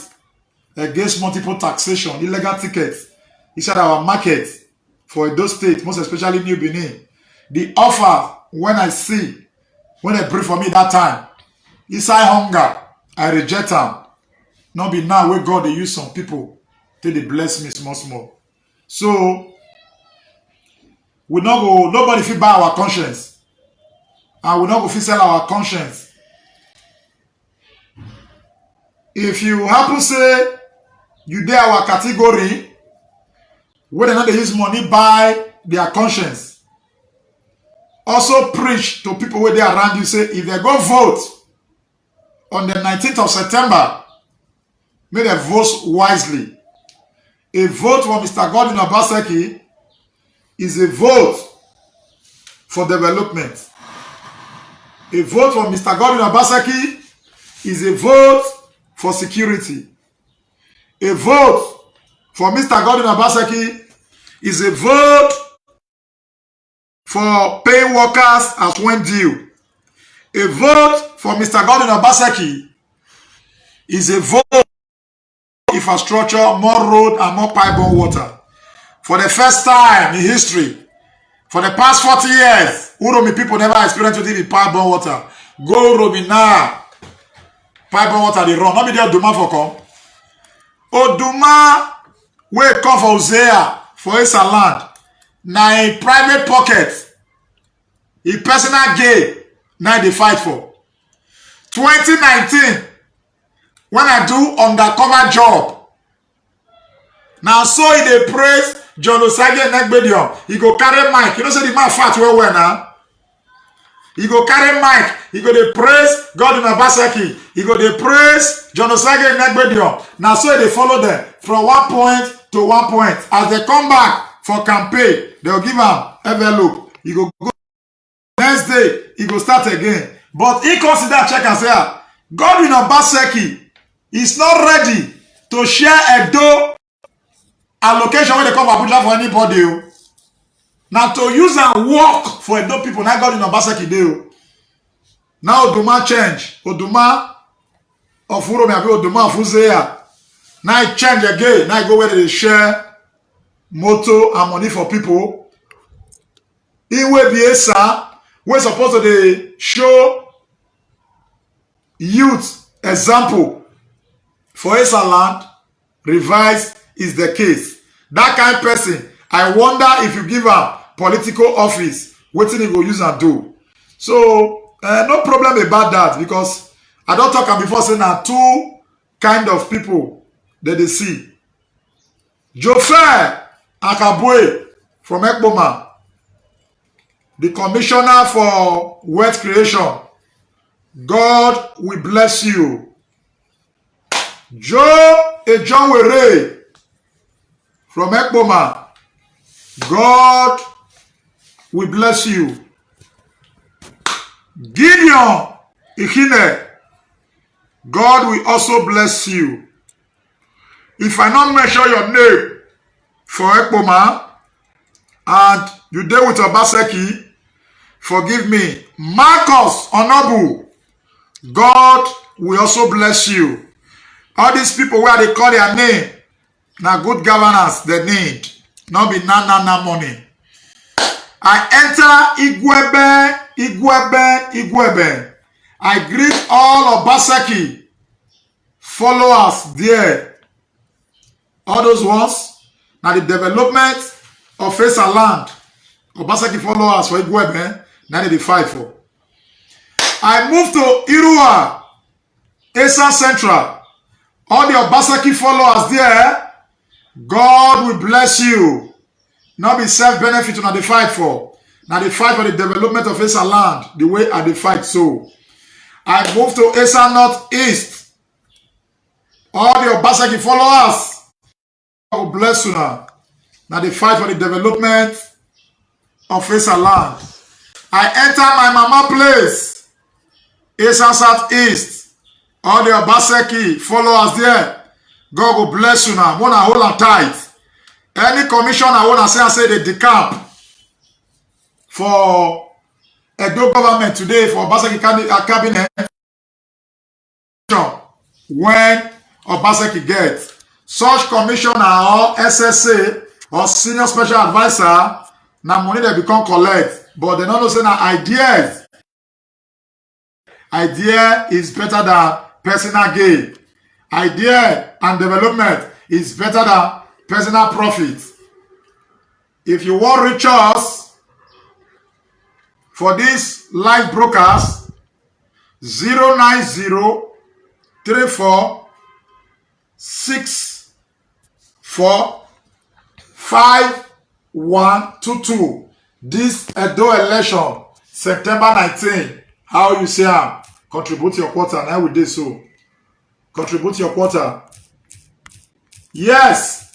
against multiple taxation, illegal tickets, inside our market for Edo State, most especially New Benin, the offer when I see, when they brief for me that time, inside hunger, I reject am. Not be now where God they use some people till they bless me small. So we not go, nobody fit buy our conscience. And we not go fit sell our conscience. If you happen say you dey our category, where they not they use money buy their conscience, also preach to people where they around you, say if they go vote on the 19th of September, may they vote wisely. A vote for Mr. Godwin Obaseki is a vote for development. A vote for Mr. Godwin Obaseki is a vote for security. A vote for Mr. Godwin Obaseki is a vote for paying workers as when due. A vote for Mr. Godwin Obaseki is a vote for infrastructure, more road and more pipe-borne water. For the first time in history, for the past 40 years, Uromi people never experienced to the pipe-borne water. Go Uromi now. Pipe-borne water they run. Not be there Oduma for come. Oduma wey come for Hosea for Esa land. Na in private pocket. In personal gain. Now they fight for. 2019, when I do undercover job, now so he dey praise John Osage Enegbedion. He go carry mic. You know say the man fat well now. He go carry mic. He go dey praise Godwin Obaseki. He go dey praise John Osage Enegbedion. Now so they follow them from one point to one point. As they come back for campaign, they'll give him envelope. He go next day. He go start again. But he consider check and say, Godwin Obaseki is not ready to share Edo allocation when they come Abuja for anybody. Now to use and work for Edo people, now Godwin Obaseki dey. Now Oduma change. Oduma of Uromi abi Oduma of Hosea. Now it change again. Now go where they share motor and money for people. In wey be Esa, we supposed to dey show youth example for Esa land. Revise is the case. That kind of person, I wonder if you give am political office, wetin he go use and do. So no problem about that, because I don't talk am before say na two kind of people that they see. Joffe Akabwe from Ekpoma, the commissioner for wealth creation. God will bless you. Joe Ejonwere from Ekpoma. God will bless you. Gideon Ikine. God will also bless you. If I not mention your name for Ekpoma and you deal with Obaseki, forgive me. Marcus Onobu. God will also bless you. All these people where they call their name, now good governance they need, not be na money. I enter Igwebe. I greet all Obaseki followers there. All those ones, now the development of Esa land, Obaseki followers for Igwebe, now they fight for. I moved to Irua, Esa Central. All the Obaseki followers there, God will bless you. Not be self-benefit on the fight for. Now they fight for the development of Esa land, the way I they fight so. I moved to Esa Northeast. All the Obaseki followers, God will bless you now. Now they fight for the development of Esa land. I enter my mama place. Esa Southeast, all the Obaseki followers there, God will bless you now. Wanna hold on tight. Any commission I wanna say they decamp for Edo government today for Obaseki cabinet. When Obaseki gets such commissioner or SSA or senior special advisor, now money they become collect, but they don't know say now ideas Idea is better than personal gain. Idea and development is better than personal profit. If you want reach us for this live broadcast, 09034645122. This Edo election, September 19. How you say am? Contribute your quarter. Now we did so. Contribute your quarter. Yes.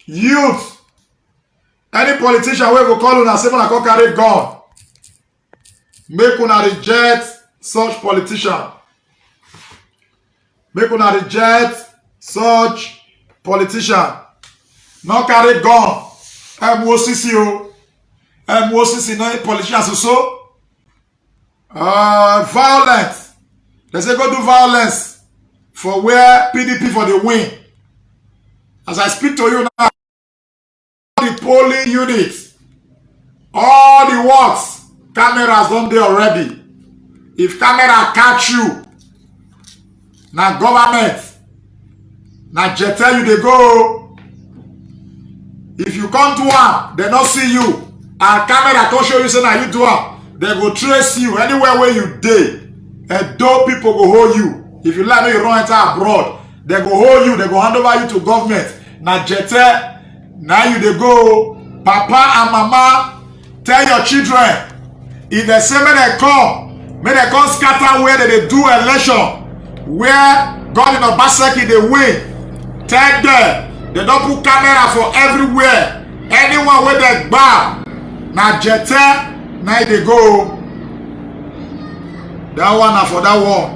Youth. Any politician wey go call una say una come carry gun, make una reject such politician. Make una reject such politician. No carry gun. MOCC o. MOCC no politicians so. Violence. They say go do violence for where PDP for the win. As I speak to you now, the polling units, all the works, cameras don't there already. If camera catch you, now government, now just tell you they go. If you come to one, they not see you, and camera can show you say now you do one. They go trace you anywhere where you dey. And those people go hold you. If you like, you run enter abroad. They go hold you. They go hand over you to government. Now jete, now you they go. Papa and mama, tell your children. If they say may they come scatter where they do election, where God in Obaseki they win. Tell them they don't put camera for everywhere. Anyone where they bow, now jete. Now they go. That one and for that one.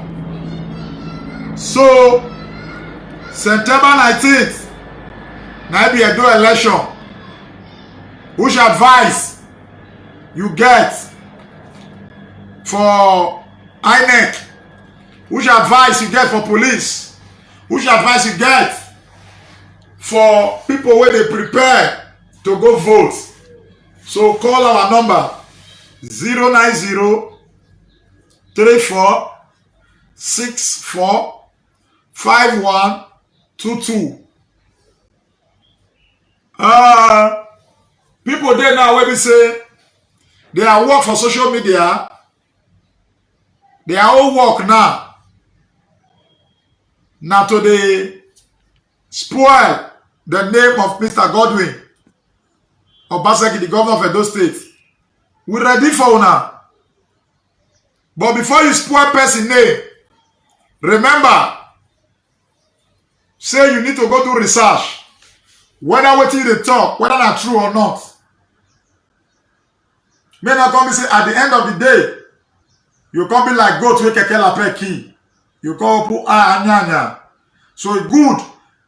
So September 19th, now be a do election. Which advice you get for INEC? Which advice you get for police? Which advice you get for people where they prepare to go vote? So call our number 09034645122. People there now where we say they are work for social media. They are all work now. Now to the spoil the name of Mr. Godwin Obaseki, the governor of Edo State. We ready for una. But before you spoil person name, remember, say you need to go do research. Whether what you they talk, whether that's true or not. May not come and say at the end of the day, you come be like goat with kekela peki. You come put anya. So it's good,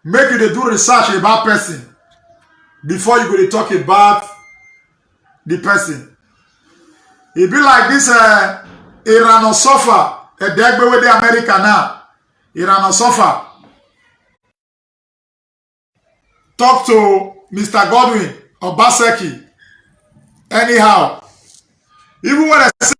make you they do research about person before you go to talk about the person. It be like this Iranosofa, a degbe with the America now. Iranosofa. Talk to Mr. Godwin Obaseki. Anyhow. Even when I say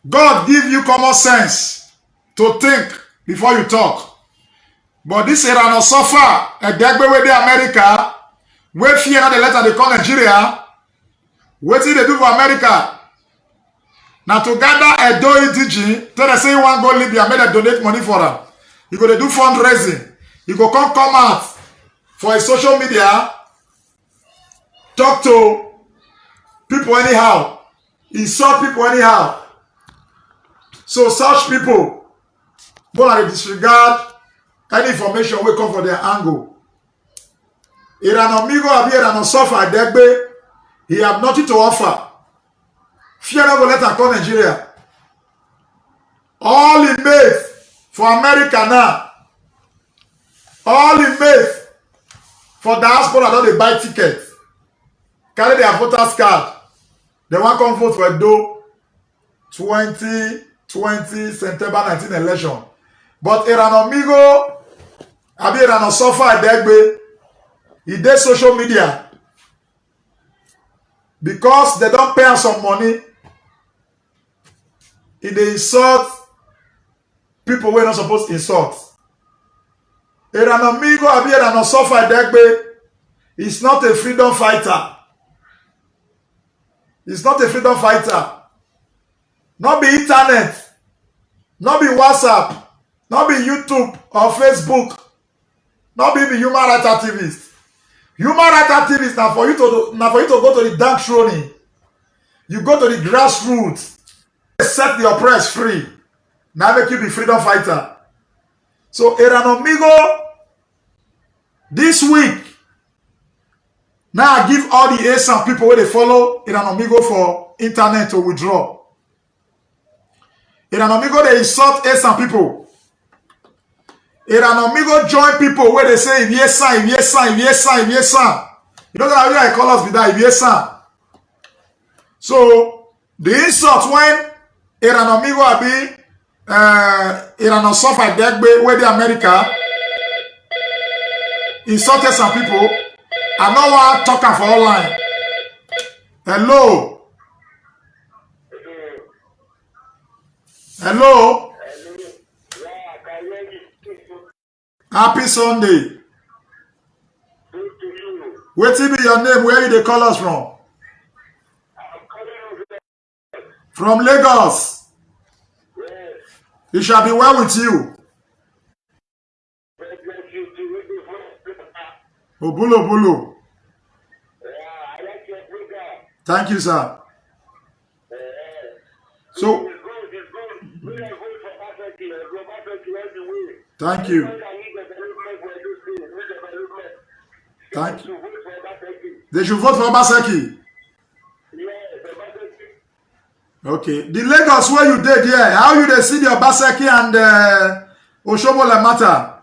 God give you common sense to think before you talk. But this Iranosofa, a degbe with the America, where fear not the letter they call Nigeria, what did they do for America? Now to gather a Edo EDG, tell them say you want to go Libya, make them donate money for them. You go to do fundraising. You go come out for a social media, talk to people anyhow, insult people anyhow. So such people, go and disregard any information will come from their angle. Amigo abi Iranosofa degbe, he have nothing to offer. Fear not go let her come Nigeria. All he made for America now. All he made for diaspora don't they buy tickets. Carry their voters card. They want to come vote for Edo 2020 September 19 election. But Amigo abi Iranosofa degbe, he did social media. because they don't pay am some money, e dey insult people wey no suppose insult. Iranomigo abi Iranosopha Edegbe is not a freedom fighter. He's not a freedom fighter. Not be internet, not be WhatsApp, not be YouTube or Facebook, not be human rights activist. Human rights activist now for you to go to the dark trolley. You go to the grassroots, set the oppressed free. Now make you be freedom fighter. So Iranomigo this week, now I give all the ASAM people where they follow Iranomigo for internet to withdraw. Iranomigo they insult ASAM people. Iranomigo join people where they say if yes sir, if yes sir, if yes sir, if yes sir. You know how I call us with that, if yes sir. So the insult when Iranomigo abi Iranosopha Edegbe where the America insulted some people. I know one talking for online. Hello. Hello. Happy Sunday. Wetin be your name? Where you dey call us from? From Lagos. It shall be well with you. Obulo Bulo. Thank you, sir. So, thank you. Thank you. They should vote for Obaseki. Okay. The Lagos where you did here, how you dey see the Obaseki and Oshomole matter?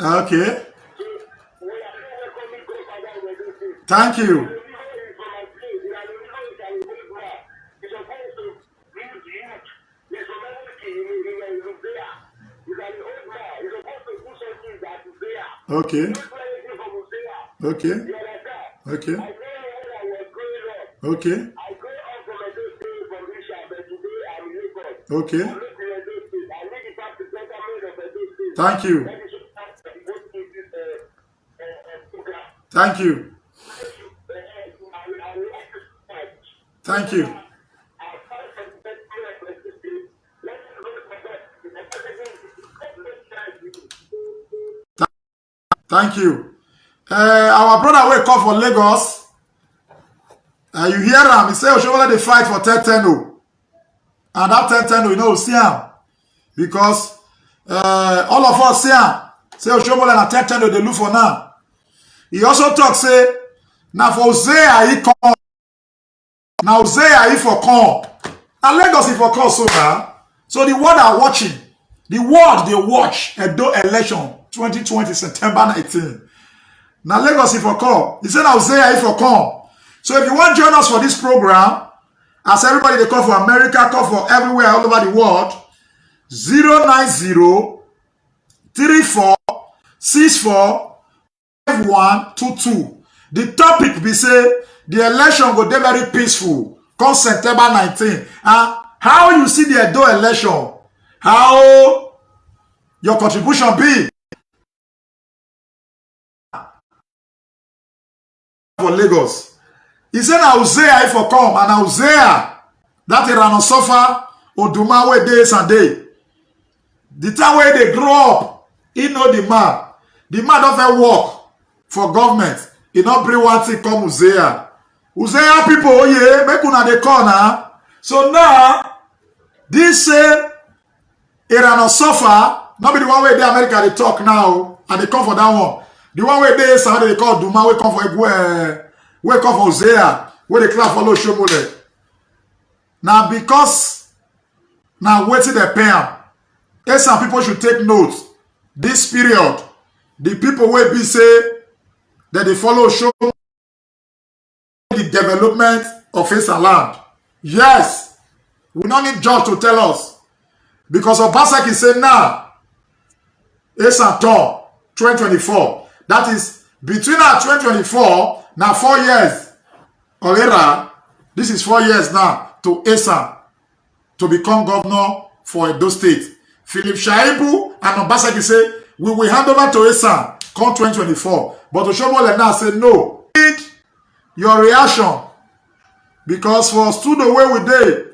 Okay. Thank you. Okay. Okay. Okay. Okay. Okay. Thank you. Thank you. Thank you. Thank you. Our brother will come for Lagos. You hear him? He say Oshomole dey fight for 10-10. And that 10-10, you know, see him. Because all of us see him. Say Oshomole na 10-10 they look for now. He also talk say, now for Hosea he come. Now Hosea he for come. And Lagos he for come so now. So the world are watching. The world they watch Edo election 2020 September 19. Now Lagos he for come. He said now Hosea he for come. So if you want to join us for this program, as everybody they call for America, call for everywhere all over the world, 090 34 64 5122. The topic be say the election go dey very peaceful come September 19. How you see the Edo election? How your contribution be for Lagos? He said na Hosea for come, and Hosea that Iranosopha Oduma wey dey Sunday. The time where they grow up, he know the man. The man don't work for government. He not bring one thing come Hosea. Hosea people, oh yeah, make una dey call now. So now, this Iranosopha, not be the one where the America they talk now, and they come for that one. The one where they say they call Duma, we come for Hosea, where they clap follow Oshomole. Now because now waiting the pay. Some people should take note. This period, the people will be say that they follow Oshomole, the development of Esan land. Yes, we don't need judge to tell us. Because Obaseki said now, Esan Tour 2024. That is between our 2024, now 4 years. Olera, this is 4 years now to Esan to become governor for Edo State. Philip Shaibu and Obaseki say, we will hand over to Esan come 2024. But Oshomole now say, no. Need your reaction. Because for us to the way we did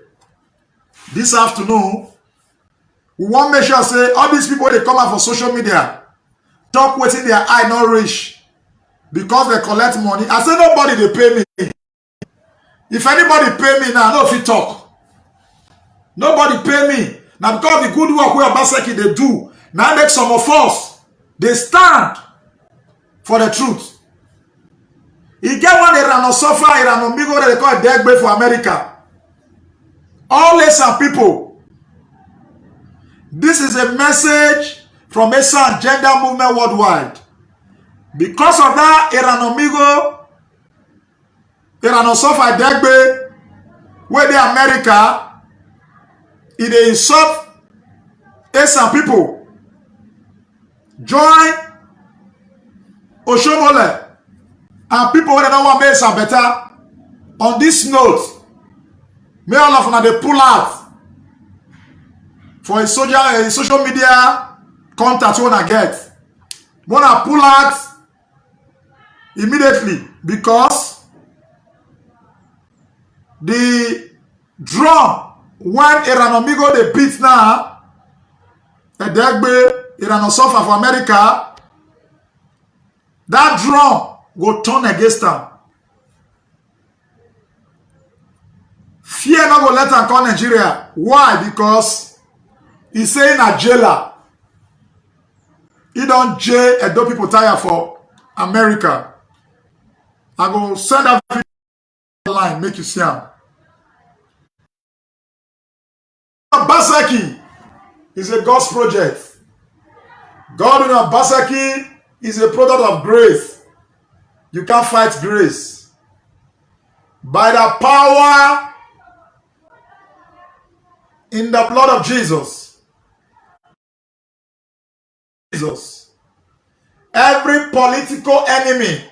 this afternoon, we want to make sure say all these people they come out for social media, talk waiting their eye not reach because they collect money. I say nobody they pay me. If anybody pay me now, no fit talk. Nobody pay me. Now because the good work where Obaseki they do, now make some of us they stand for the truth. He get one Iranosofa, Iranomigo that they call a dead for America. All Esan people. This is a message from Esan Gender Movement Worldwide. Because of that, Iranomigo, Iranosofa Degbe, where the America, it insult Esan people. Join Oshomole and people who don't want to make Esan better. On this note, may all of them they pull out for a social media contact you wanna get. Wanna pull out immediately because the drum when Iranomigo they beat now, a Degbe Iranosofa for America, that drum will turn against them. Fear not go let them call Nigeria. Why? Because he's saying a jailer. He don't jail Edo people tire for America. I go send that video online, make you see him. Obaseki is a God's project. God in Obaseki is a product of grace. You can't fight grace. By the power in the blood of Jesus. Every political enemy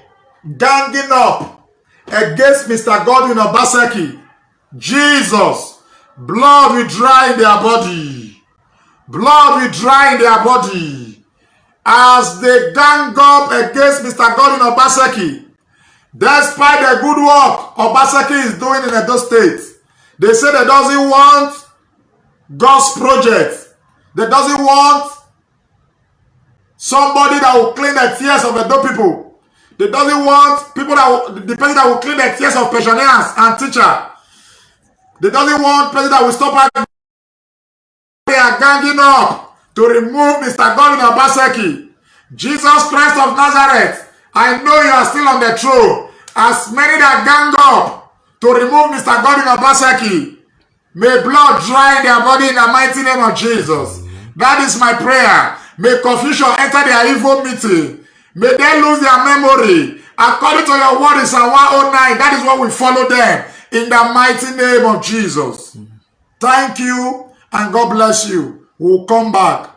ganging up against Mr. Godwin Obaseki, Jesus, blood will dry in their body. Blood will dry in their body. As they gang up against Mr. Godwin Obaseki, despite the good work Obaseki is doing in Edo State, they say they doesn't want God's project. They doesn't want somebody that will clean the tears of Edo people. They doesn't want people the person that will clean the tears of pensioners and teachers. They doesn't want person that will stop. They are ganging up to remove Mr. Godwin Obaseki. Jesus Christ of Nazareth, I know you are still on the throne. As many that gang up to remove Mr. Godwin Obaseki, may blood dry in their body in the mighty name of Jesus. That is my prayer. May confusion enter their evil meeting. May they lose their memory. According to your word in Psalm 109, that is what we follow them. In the mighty name of Jesus. Thank you and God bless you. We'll come back.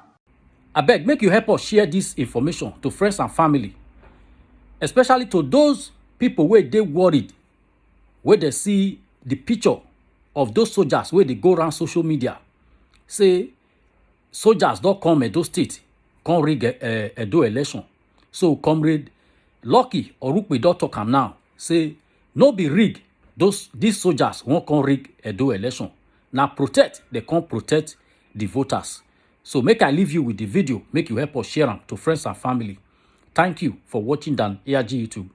I beg, make you help us share this information to friends and family. Especially to those people where they worried, where they see the picture of those soldiers where they go around social media. Say, soldiers don't come Edo State, come rig Edo election. So, comrade Lucky Orukpe don't talk am now. Say, no be rig. These soldiers won't come rig Edo election. Now protect, they can't protect the voters. So make I leave you with the video. Make you help us share them to friends and family. Thank you for watching Dan ARG YouTube.